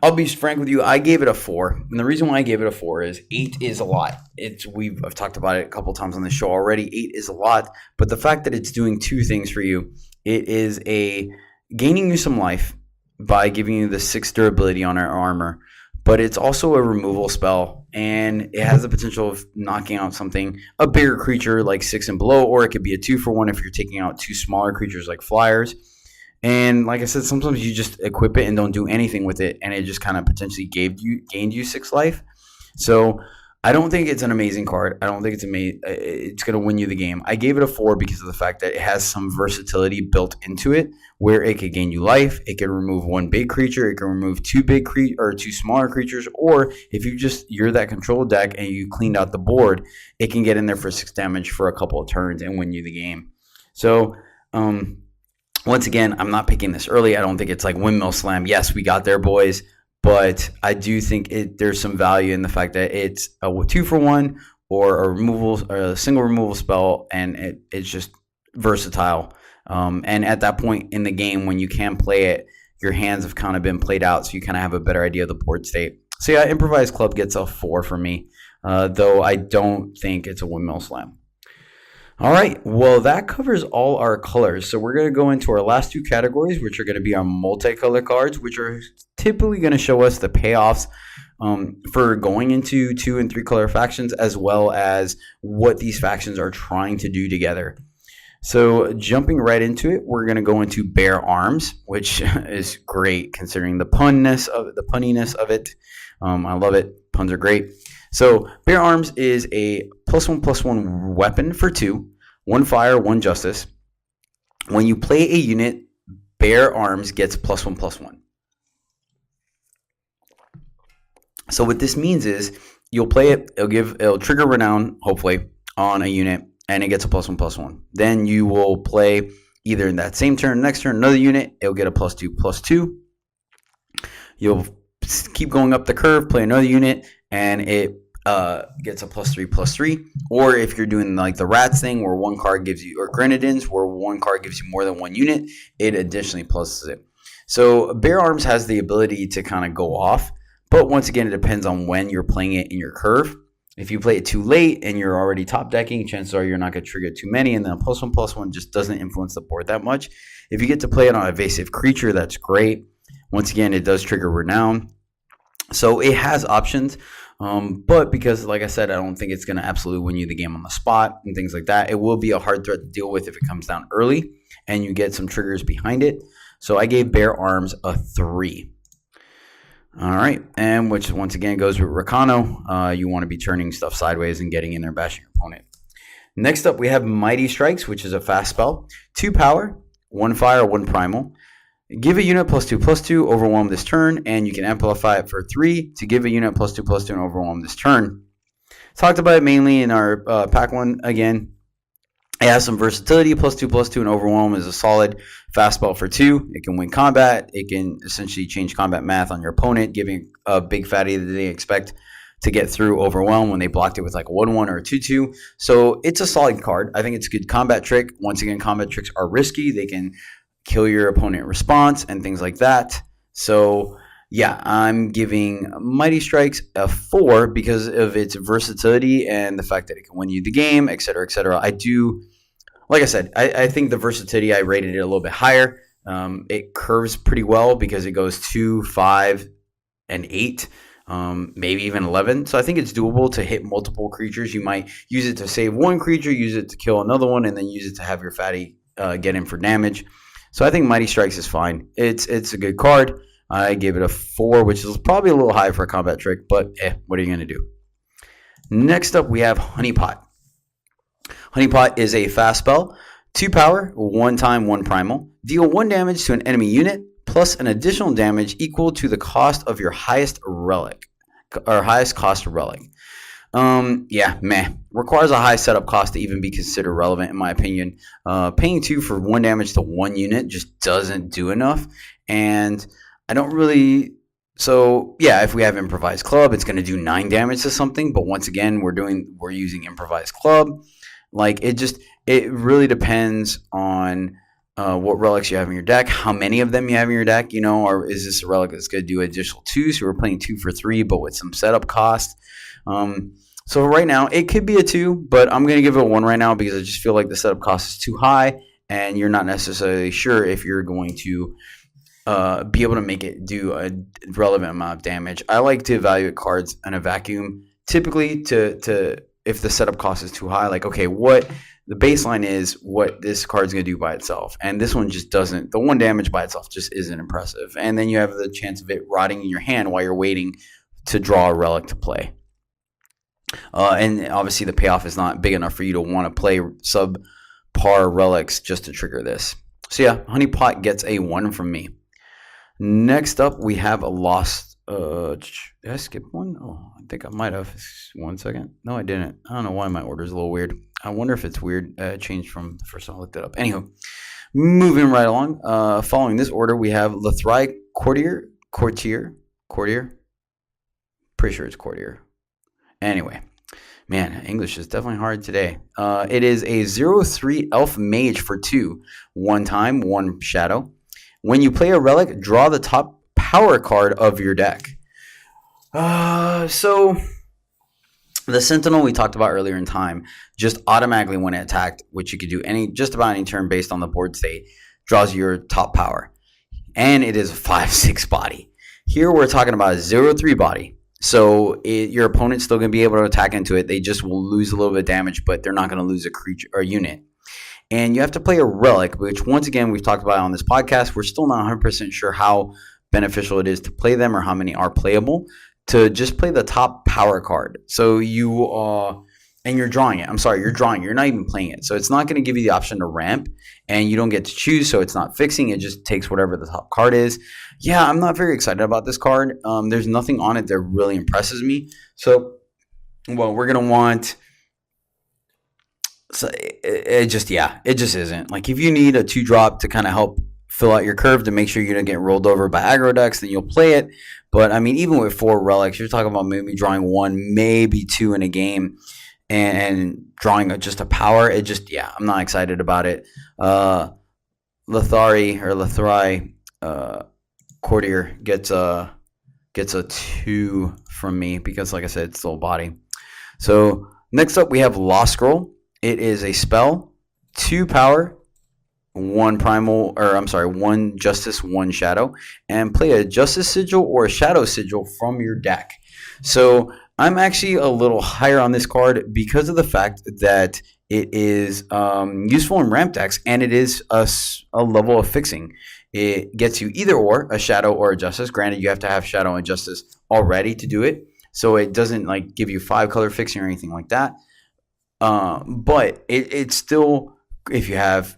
Speaker 2: I'll be frank with you. I gave it a 4, and the reason why I gave it a 4 is 8 is a lot. I've talked about it a couple times on the show already. 8 is a lot, but the fact that it's doing 2 things for you, it is gaining you some life by giving you the 6 durability on our armor, but it's also a removal spell, and it has the potential of knocking out a bigger creature like 6 and below, or it could be a 2-for-1 if you're taking out 2 smaller creatures like flyers. And like I said, sometimes you just equip it and don't do anything with it, and it just kind of potentially gained you 6 life. So I don't think it's an amazing card. I don't think it's going to win you the game. I gave it a 4 because of the fact that it has some versatility built into it, where it could gain you life. It can remove 1 big creature. It can remove 2 2 smaller creatures. Or if you're that control deck and you cleaned out the board, it can get in there for 6 damage for a couple of turns and win you the game. So Once again, I'm not picking this early. I don't think it's like windmill slam. Yes, we got there, boys. But I do think there's some value in the fact that it's a 2-for-1 or a single removal spell, and it's just versatile. And at that point in the game, when you can play it, your hands have kind of been played out, so you kind of have a better idea of the board state. So yeah, Improvised Club gets a 4 for me, though I don't think it's a windmill slam. All right, well, that covers all our colors. So we're going to go into our last two categories, which are going to be our multicolor cards, which are typically going to show us the payoffs for going into 2 and 3 color factions, as well as what these factions are trying to do together. So jumping right into it, we're going to go into Bear Arms, which is great considering the punniness of it. I love it. Puns are great. So Bear Arms is a +1/+1 weapon for 2, 1 fire, 1 justice. When you play a unit, Bear Arms gets +1/+1. So what this means is you'll play it, it'll trigger Renown, hopefully, on a unit, and it gets a +1/+1. Then you will play either in that same turn, next turn, another unit, it'll get a +2/+2. You'll keep going up the curve, play another unit, and it gets a +3/+3. Or if you're doing like the rats thing where one card gives you, or grenadines where one card gives you more than one unit, it additionally pluses it. So Bear Arms has the ability to kind of go off, but once again, it depends on when you're playing it in your curve. If you play it too late and you're already top decking, chances are you're not going to trigger too many, and then a +1/+1 just doesn't influence the board that much. If you get to play it on evasive creature, that's great. Once again, it does trigger Renown. So it has options. But because, like I said, I don't think it's going to absolutely win you the game on the spot and things like that. It will be a hard threat to deal with if it comes down early and you get some triggers behind it. So I gave Bear Arms a 3. All right, and which once again goes with Rakano. You want to be turning stuff sideways and getting in there, bashing your opponent. Next up, we have Mighty Strikes, which is a fast spell. 2 power, 1 fire, 1 primal. Give a unit +2/+2, overwhelm this turn, and you can amplify it for 3 to give a unit +2/+2 and overwhelm this turn. Talked about it mainly in our pack 1 again. It has some versatility. +2/+2 and overwhelm is a solid fast spell for 2. It can win combat. It can essentially change combat math on your opponent, giving a big fatty that they expect to get through overwhelm when they blocked it with like a 1/1 or a 2/2. So it's a solid card. I think it's a good combat trick. Once again, combat tricks are risky. They can kill your opponent in response and things like that. So yeah, I'm giving Mighty Strikes a 4 because of its versatility and the fact that it can win you the game, etc., etc. I do, like I said, I think the versatility, I rated it a little bit higher. It curves pretty well because it goes 2, 5, and 8, maybe even 11. So I think it's doable to hit multiple creatures. You might use it to save one creature, use it to kill another one, and then use it to have your fatty get in for damage. So I think Mighty Strikes is fine. It's a good card. I gave it a 4, which is probably a little high for a combat trick, but what are you going to do? Next up, we have Honeypot. Honeypot is a fast spell. 2 power, 1 time, 1 primal. Deal 1 damage to an enemy unit, plus an additional damage equal to the cost of your highest relic, or highest cost relic. Yeah, meh. Requires a high setup cost to even be considered relevant, in my opinion. Paying 2 for 1 damage to 1 unit just doesn't do enough. And I don't really... So, yeah, if we have Improvised Club, it's going to do 9 damage to something. But once again, we're using Improvised Club. Like, it really depends on what relics you have in your deck, how many of them you have in your deck, or is this a relic that's going to do additional 2? So we're playing 2 for 3, but with some setup cost. So right now, it could be a 2, but I'm going to give it a 1 right now because I just feel like the setup cost is too high, and you're not necessarily sure if you're going to be able to make it do a relevant amount of damage. I like to evaluate cards in a vacuum, typically to if the setup cost is too high, like, okay, what the baseline is, what this card's going to do by itself. And this one just doesn't. The 1 damage by itself just isn't impressive. And then you have the chance of it rotting in your hand while you're waiting to draw a relic to play. And obviously the payoff is not big enough for you to want to play subpar relics just to trigger this. So yeah, Honeypot gets a 1 from me. Next up, we have a Lost... did I skip one? Oh, I think I might have. 1 second. No, I didn't. I don't know why my order's a little weird. I wonder if it's weird. It changed from the first time I looked it up. Anywho, Moving right along, following this order, we have Lethrai Courtier. Pretty sure it's Courtier. Anyway, man, English is definitely hard today. It is a 0/3 elf mage for 2. 1 time, 1 shadow. When you play a relic, draw the top power card of your deck. So the Sentinel we talked about earlier in time, just automatically when it attacked, which you could do just about any turn based on the board state, draws your top power. And it is a 5/6 body. Here we're talking about a 0/3 body. So your opponent's still going to be able to attack into it. They just will lose a little bit of damage, but they're not going to lose a creature or unit. And you have to play a relic, which once again we've talked about on this podcast. We're still not 100% sure how beneficial it is to play them or how many are playable. To just play the top power card. So and you're drawing it. I'm sorry, you're drawing. You're not even playing it. So it's not going to give you the option to ramp, and you don't get to choose. So it's not fixing. It just takes whatever the top card is. Yeah, I'm not very excited about this card. There's nothing on it that really impresses me. So, well, we're going to want. So it just isn't. Like if you need a 2-drop to kind of help fill out your curve to make sure you don't get rolled over by aggro decks, then you'll play it. But I mean, even with 4 relics, you're talking about maybe drawing 1, maybe 2 in a game, and drawing just a power. I'm not excited about it. Lethrai Courtier gets a 2 from me because, like I said, it's still body. So next up, we have Lost Scroll. It is a spell, 2 power, 1 justice, 1 shadow, and play a justice sigil or a shadow sigil from your deck. So I'm actually a little higher on this card because of the fact that it is useful in ramp decks, and it is a level of fixing. It gets you either or, a shadow or a justice. Granted, you have to have shadow and justice already to do it, so it doesn't like give you 5 color fixing or anything like that. But it's still, if you have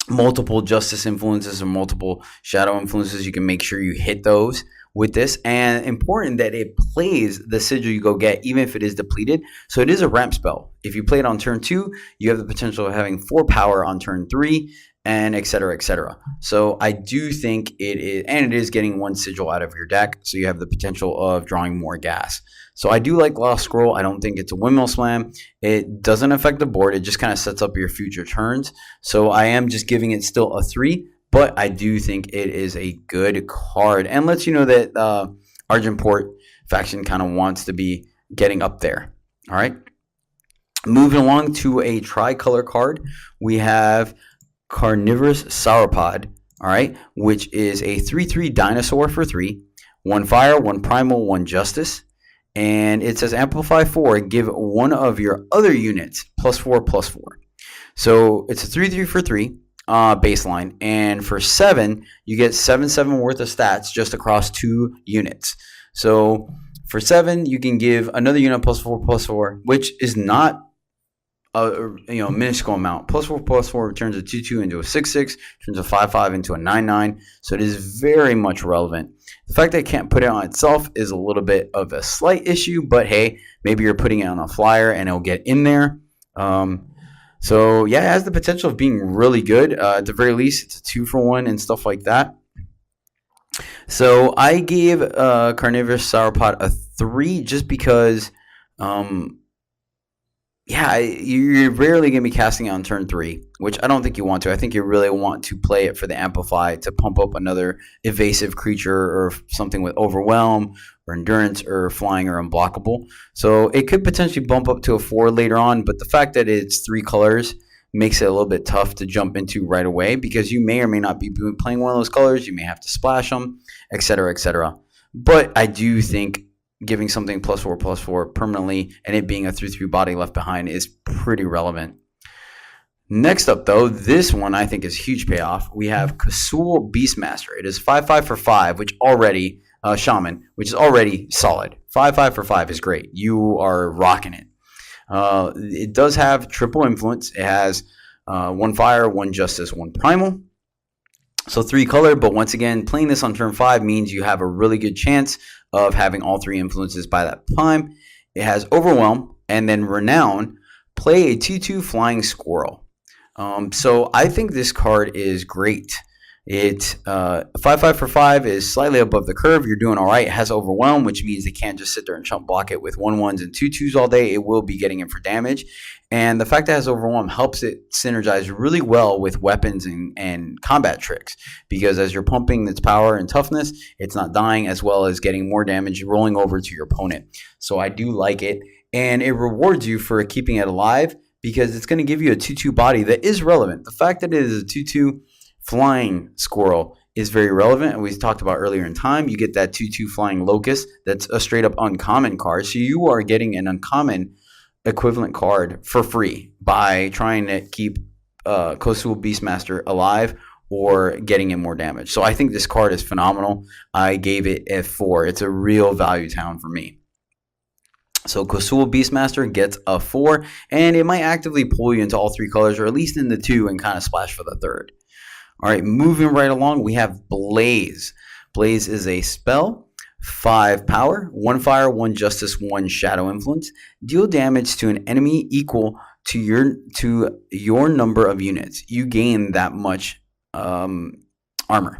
Speaker 2: multiple justice influences or multiple shadow influences, you can make sure you hit those with this. And important that it plays the sigil you go get, even if it is depleted. So it is a ramp spell. If you play it on turn 2, you have the potential of having 4 power on turn 3, and et cetera, et cetera. So I do think it is, and it is getting 1 sigil out of your deck, so you have the potential of drawing more gas. So I do like Lost Scroll. I don't think it's a windmill slam. It doesn't affect the board. It just kind of sets up your future turns. So I am just giving it still a 3, but I do think it is a good card and lets you know that Argenport faction kind of wants to be getting up there. All right. Moving along to a tricolor card, we have Carnivorous Sauropod, all right, which is a 3/3 dinosaur for 3, 1 fire, 1 primal, 1 justice. And it says amplify 4, give one of your other units +4/+4. So it's a 3/3 for 3 baseline. And for 7, you get 7/7 worth of stats just across 2 units. So for 7, you can give another unit +4/+4, which is not a minuscule amount. +4/+4 turns a 2/2 into a 6/6, turns a 5/5 into a 9/9. So it is very much relevant. The fact that it can't put it on itself is a little bit of a slight issue, but hey, maybe you're putting it on a flyer and it'll get in there. So yeah, it has the potential of being really good. At the very least, it's a 2-for-1 and stuff like that. So I gave Carnivorous Sauropod a 3 just because you're rarely going to be casting it on turn 3, which I don't think you want to. I think you really want to play it for the Amplify to pump up another evasive creature or something with Overwhelm or Endurance or Flying or Unblockable. So it could potentially bump up to a 4 later on, but the fact that it's 3 colors makes it a little bit tough to jump into right away because you may or may not be playing one of those colors. You may have to splash them, etc., etc. But I do think giving something +4/+4 permanently and it being a 3/3 body left behind is pretty relevant. Next up, though, this one I think is huge payoff. We have Kasul Beastmaster. It is 5/5 for 5, which already Shaman, which is already solid. 5/5 for 5 is great. You are rocking it. It does have triple influence. It has 1 fire, 1 justice, 1 primal. So 3 color, but once again, playing this on turn 5 means you have a really good chance of having all 3 influences by that time. It has Overwhelm and then Renown. Play a 2/2 flying squirrel. So I think this card is great. It 5/5 for 5 is slightly above the curve. You're doing all right. It has overwhelm, which means they can't just sit there and chump block it with 1/1s and 2/2s all day. It will be getting in for damage. And the fact that it has overwhelm helps it synergize really well with weapons and combat tricks, because as you're pumping its power and toughness, it's not dying, as well as getting more damage rolling over to your opponent. So I do like it. And it rewards you for keeping it alive, because it's going to give you a 2/2 body that is relevant. The fact that it is a 2/2 flying squirrel is very relevant, and we talked about earlier in time. You get that 2/2 flying locust. That's a straight up uncommon card. So you are getting an uncommon equivalent card for free by trying to keep Kosul Beastmaster alive or getting him more damage. So I think this card is phenomenal. I gave it a 4. It's a real value town for me. So Kosul Beastmaster gets a 4, and it might actively pull you into all 3 colors, or at least in the 2, and kind of splash for the 3rd. All right, moving right along, we have Blaze. Blaze is a spell, 5 power, 1 fire, 1 justice, 1 shadow influence. Deal damage to an enemy equal to your number of units. You gain that much armor.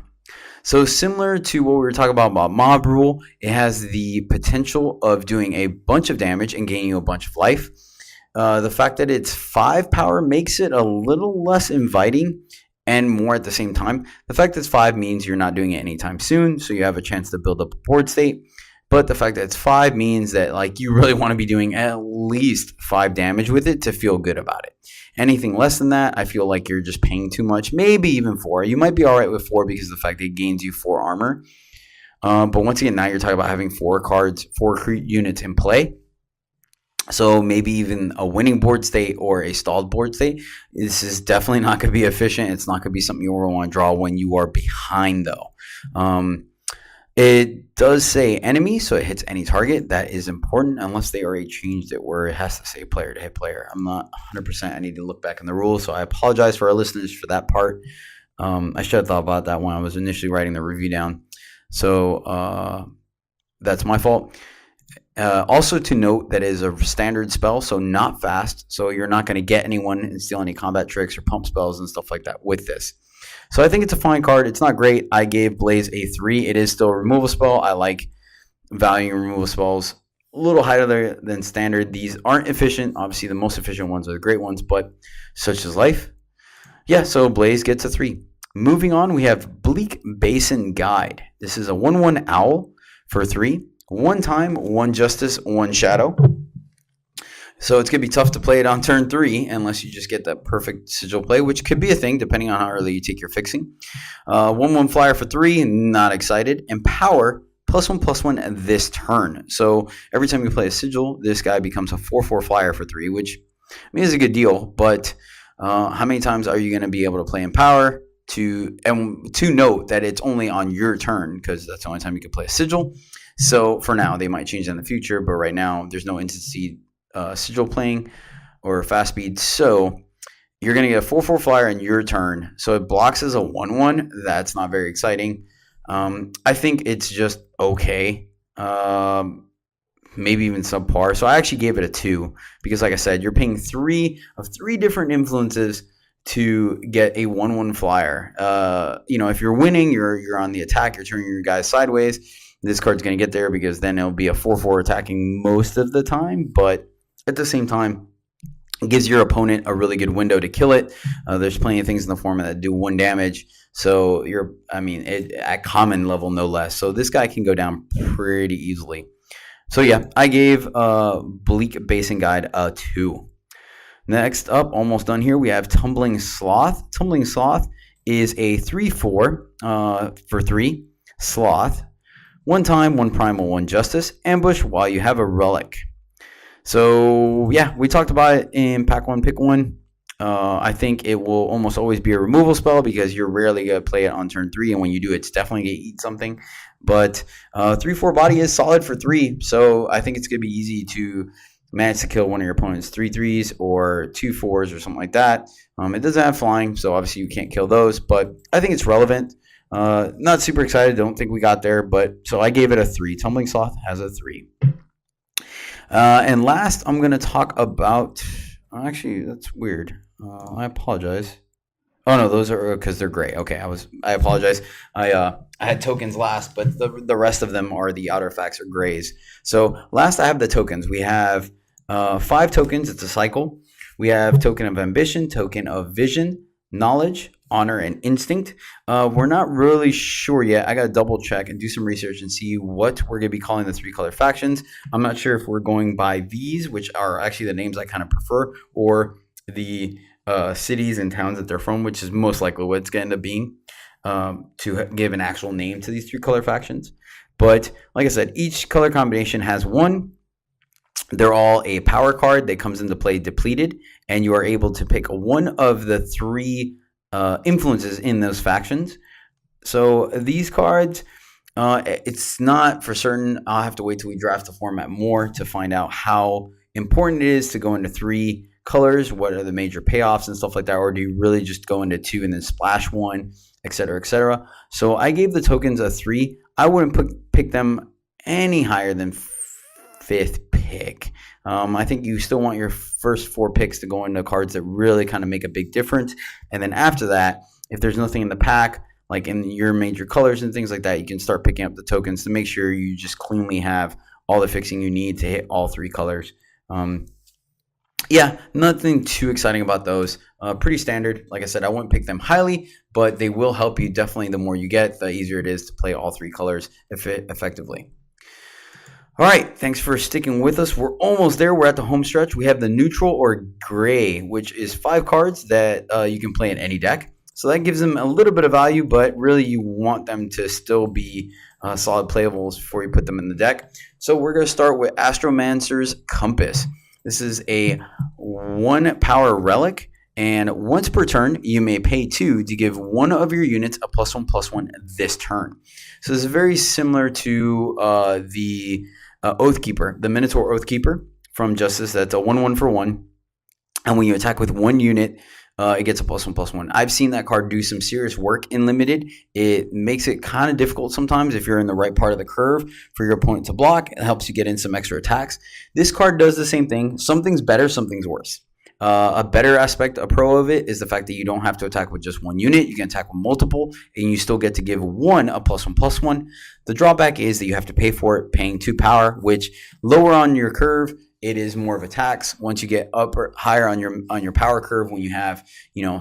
Speaker 2: So similar to what we were talking about Mob Rule, it has the potential of doing a bunch of damage and gaining you a bunch of life. The fact that it's 5 power makes it a little less inviting and more at the same time. The fact that it's 5 means you're not doing it anytime soon, so you have a chance to build up a board state. But the fact that it's 5 means that you really want to be doing at least 5 damage with it to feel good about it. Anything less than that, I feel like you're just paying too much. Maybe even 4. You might be all right with 4 because of the fact that it gains you 4 armor. But once again, now you're talking about having 4 cards, 4 units in play. So maybe even a winning board state or a stalled board state. This is definitely not going to be efficient. It's not going to be something you want to draw when you are behind, though. It does say enemy, so it hits any target. That is important, unless they already changed it where it has to say player to hit player. I'm not 100%. I need to look back in the rules, so I apologize for our listeners for that part. I should have thought about that when I was initially writing the review down. So that's my fault. Also to note that it is a standard spell, so not fast. So you're not going to get anyone and steal any combat tricks or pump spells and stuff like that with this. So I think it's a fine card. It's not great. I gave Blaze a 3. It is still a removal spell. I like valuing removal spells a little higher than standard. These aren't efficient. Obviously, the most efficient ones are the great ones, but such is life. Yeah, so Blaze gets a 3. Moving on, we have Bleak Basin Guide. This is a 1/1 owl for 3. 1 time, 1 justice, 1 shadow. So it's going to be tough to play it on turn 3 unless you just get that perfect sigil play, which could be a thing depending on how early you take your fixing. 1/1 flyer for 3, not excited. And power, +1/+1 this turn. So every time you play a sigil, this guy becomes a 4/4 flyer for 3, which I mean is a good deal. But how many times are you going to be able to play in power? To note that it's only on your turn, because that's the only time you can play a sigil. So for now, they might change in the future, but right now there's no instant seed sigil playing or fast speed. So you're going to get a 4/4 flyer in your turn. So it blocks as a 1/1. That's not very exciting. I think it's just okay. Maybe even subpar. So I actually gave it a 2 because, like I said, you're paying 3 of 3 different influences to get a 1/1 flyer. If you're winning, you're on the attack, you're turning your guys sideways. This card's going to get there because then it'll be a 4/4 attacking most of the time. But at the same time, it gives your opponent a really good window to kill it. There's plenty of things in the format that do 1 damage. So at common level, no less. So this guy can go down pretty easily. So yeah, I gave Bleak Basin Guide a 2. Next up, almost done here, we have Tumbling Sloth. Tumbling Sloth is a 3/4 for 3 sloth. 1 time, 1 primal, 1 justice. Ambush while you have a relic. So yeah, we talked about it in Pack 1, Pick 1. I think it will almost always be a removal spell because you're rarely going to play it on turn 3, and when you do, it's definitely going to eat something. But 3/4 body is solid for 3, so I think it's going to be easy to manage to kill one of your opponent's 3/3s or 2/4s or something like that. It doesn't have flying, so obviously you can't kill those, but I think it's relevant. Not super excited. Don't think we got there, but so I gave it a 3. Tumbling Sloth has a 3. And last, I'm going to talk about Actually, that's weird. I apologize. Oh no, those are because they're gray. Okay, I apologize. I had tokens last, but the rest of them are the artifacts or grays. So last I have the tokens. We have five tokens. It's a cycle. We have token of ambition, token of vision, knowledge, honor, and instinct. We're not really sure yet. I got to double check and do some research and see what we're going to be calling the three color factions. I'm not sure if we're going by these, which are actually the names I kind of prefer, or the cities and towns that they're from, which is most likely what it's going to end up being, to give an actual name to these three color factions. But like I said, each color combination has one. They're all a power card that comes into play depleted, and you are able to pick one of the three influences in those factions. So these cards, it's not for certain. I'll have to wait till we draft the format more to find out how important it is to go into three colors. What are the major payoffs and stuff like that? Or do you really just go into two and then splash one, et cetera, et cetera? So I gave the tokens a 3. I wouldn't pick them any higher than fifth pick. I think you still want your first 4 picks to go into cards that really kind of make a big difference. And then after that, if there's nothing in the pack, like in your major colors and things like that, you can start picking up the tokens to make sure you just cleanly have all the fixing you need to hit all 3 colors. Yeah, nothing too exciting about those. Pretty standard. Like I said, I wouldn't pick them highly, but they will help you. Definitely, the more you get, the easier it is to play all 3 colors effectively. All right, thanks for sticking with us. We're almost there. We're at the home stretch. We have the neutral or gray, which is 5 cards that you can play in any deck. So that gives them a little bit of value, but really you want them to still be solid playables before you put them in the deck. So we're going to start with Astromancer's Compass. This is a 1 power relic, and once per turn, you may pay 2 to give one of your units a +1/+1 this turn. So this is very similar to the Oathkeeper, the Minotaur Oathkeeper from Justice. That's a 1/1 for 1. And when you attack with 1 unit, it gets a +1/+1. I've seen that card do some serious work in Limited. It makes it kind of difficult sometimes if you're in the right part of the curve for your opponent to block. It helps you get in some extra attacks. This card does the same thing. Something's better, something's worse. A better aspect, a pro of it, is the fact that you don't have to attack with just 1 unit. You can attack with multiple, and you still get to give one a +1/+1. The drawback is that you have to pay for it, paying 2 power, which lower on your curve, it is more of a tax. Once you get up or higher on your power curve, when you have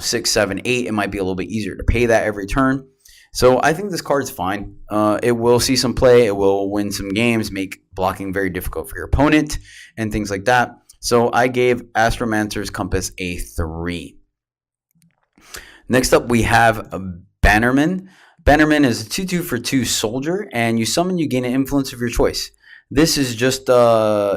Speaker 2: 6, 7, 8, it might be a little bit easier to pay that every turn. So I think this card's fine. It will see some play. It will win some games, make blocking very difficult for your opponent, and things like that. So I gave Astromancer's Compass a 3. Next up, we have Bannerman. Bannerman is a 2/2 for 2 soldier, and you summon, you gain an influence of your choice. This is just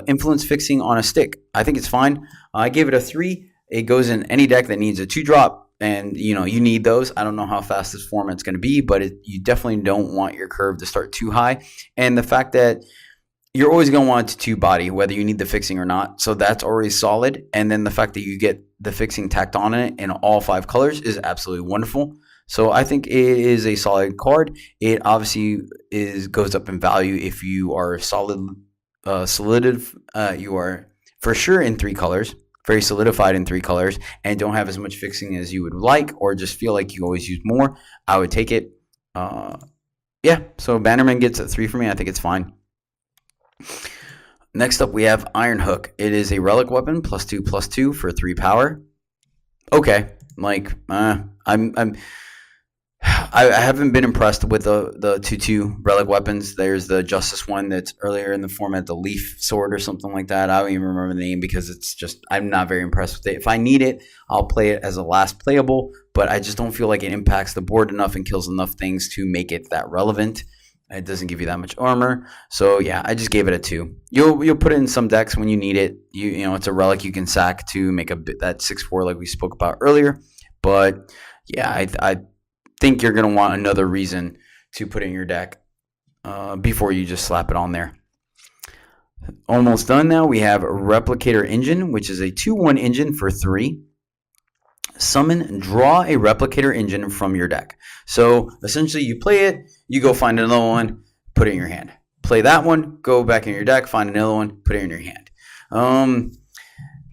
Speaker 2: influence fixing on a stick. I think it's fine. I gave it a 3. It goes in any deck that needs a 2-drop, and you need those. I don't know how fast this format's going to be, but you definitely don't want your curve to start too high. And the fact that you're always going to want it to 2-body, whether you need the fixing or not. So that's already solid. And then the fact that you get the fixing tacked on it in all 5 colors is absolutely wonderful. So I think it is a solid card. It obviously goes up in value if you are you are for sure in 3 colors, very solidified in 3 colors, and don't have as much fixing as you would like, or just feel like you always use more. I would take it. Yeah, so Bannerman gets a 3 for me. I think it's fine. Next up, we have Iron Hook. It is a relic weapon, +2/+2 for 3 power. Okay, I haven't been impressed with the 2/2 relic weapons. There's the Justice one that's earlier in the format, the Leaf Sword or something like that. I don't even remember the name because I'm not very impressed with it. If I need it, I'll play it as a last playable, but I just don't feel like it impacts the board enough and kills enough things to make it that relevant. It doesn't give you that much armor. So yeah, I just gave it a 2. You'll put it in some decks when you need it. It's a relic you can sack to make that 6/4 like we spoke about earlier. But yeah, I think you're going to want another reason to put it in your deck before you just slap it on there. Almost done now. We have Replicator Engine, which is a 2/1 engine for 3. Summon, draw a Replicator Engine from your deck. So essentially you play it, you go find another one, put it in your hand. Play that one, go back in your deck, find another one, put it in your hand.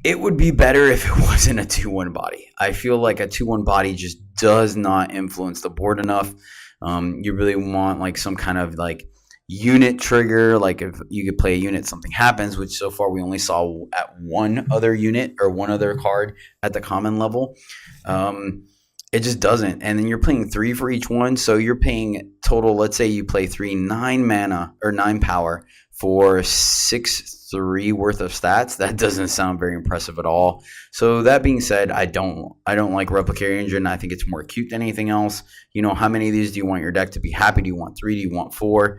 Speaker 2: It would be better if it wasn't a 2-1 body. I feel like a 2-1 body just does not influence the board enough. You really want like some kind of like unit trigger. Like if you could play a unit, something happens, which so far we only saw at one other unit or one other card at the common level. It just doesn't. And then you're playing 3 for each one. So you're paying total, let's say you play 3 9 mana or 9 power for 6-3 worth of stats. That doesn't sound very impressive at all. So that being said, I don't like Replicator Engine. I think it's more cute than anything else. You know, how many of these do you want your deck to be happy? Do you want 3? Do you want 4?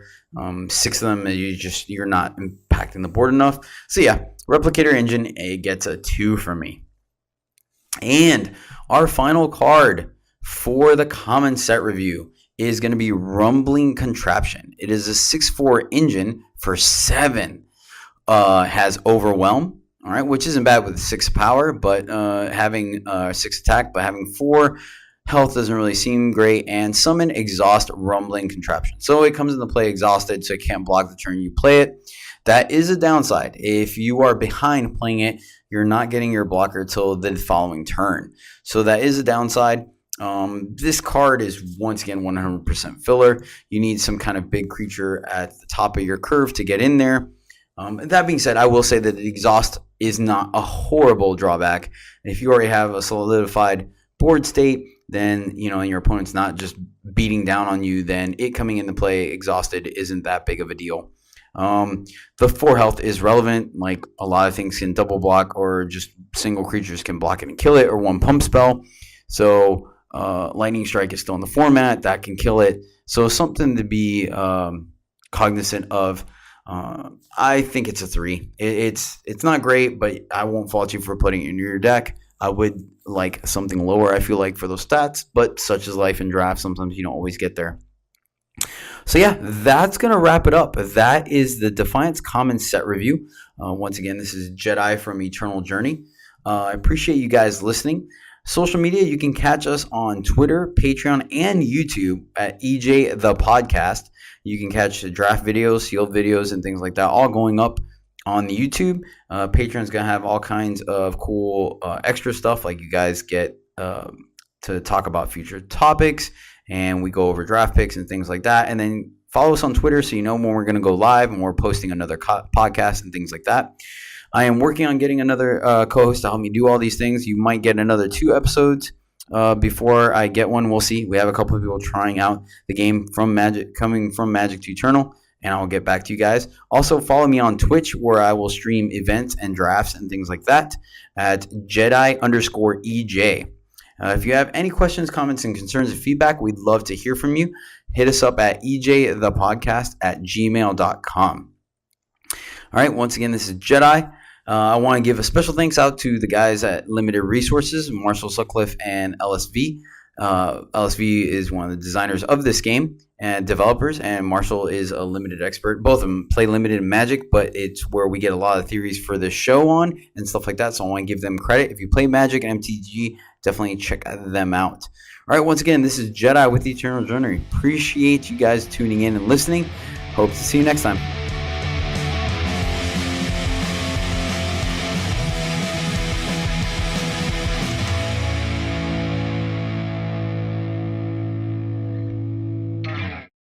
Speaker 2: 6 of them, you're not impacting the board enough. So yeah, Replicator Engine, it gets a 2 from me. And our final card for the common set review is going to be Rumbling Contraption. It is a 6/4 engine for 7. Has Overwhelm, all right, which isn't bad with 6 power, but having 6 attack, but having 4 health doesn't really seem great. And Summon Exhaust Rumbling Contraption. So it comes into play exhausted, so it can't block the turn you play it. That is a downside. If you are behind playing it, you're not getting your blocker till the following turn. So that is a downside. This card is once again 100% filler. You need some kind of big creature at the top of your curve to get in there. That being said, I will say that the exhaust is not a horrible drawback. If you already have a solidified board state, then, you know, and your opponent's not just beating down on you, then it coming into play exhausted isn't that big of a deal. The 4 health is relevant. Like a lot of things can double block, or just single creatures can block it and kill it, or 1 pump spell. So Lightning Strike is still in the format that can kill it. So something to be cognizant of. I think it's a 3. It's not great, but I won't fault you for putting it in your deck. I would like something lower, I feel like, for those stats, but such is life in draft. Sometimes you don't always get there. So yeah, that's going to wrap it up. That is the Defiance Common Set Review. Once again, this is Jedi from Eternal Journey. I appreciate you guys listening. Social media, you can catch us on Twitter, Patreon, and YouTube at EJ The Podcast. You can catch the draft videos, sealed videos, and things like that, all going up on the YouTube. Patreon's going to have all kinds of cool extra stuff, like you guys get to talk about future topics, and we go over draft picks and things like that. And then follow us on Twitter so you know when we're going to go live and we're posting another podcast and things like that. I am working on getting another co-host to help me do all these things. You might get another 2 episodes before I get one. We'll see. We have a couple of people trying out the game from Magic, coming from Magic to Eternal, and I'll get back to you guys. Also, follow me on Twitch, where I will stream events and drafts and things like that at Jedi_EJ. If you have any questions, comments, and concerns and feedback, we'd love to hear from you. Hit us up at ejthepodcast@gmail.com. All right, once again, this is Jedi. I want to give a special thanks out to the guys at Limited Resources, Marshall Sutcliffe and LSV. LSV is one of the designers of this game and developers, and Marshall is a limited expert. Both of them play limited in Magic, but it's where we get a lot of theories for the show on and stuff like that, so I want to give them credit. If you play Magic and MTG, definitely check them out. All right, once again, this is Jedi with Eternal Journey. Appreciate you guys tuning in and listening. Hope to see you next time.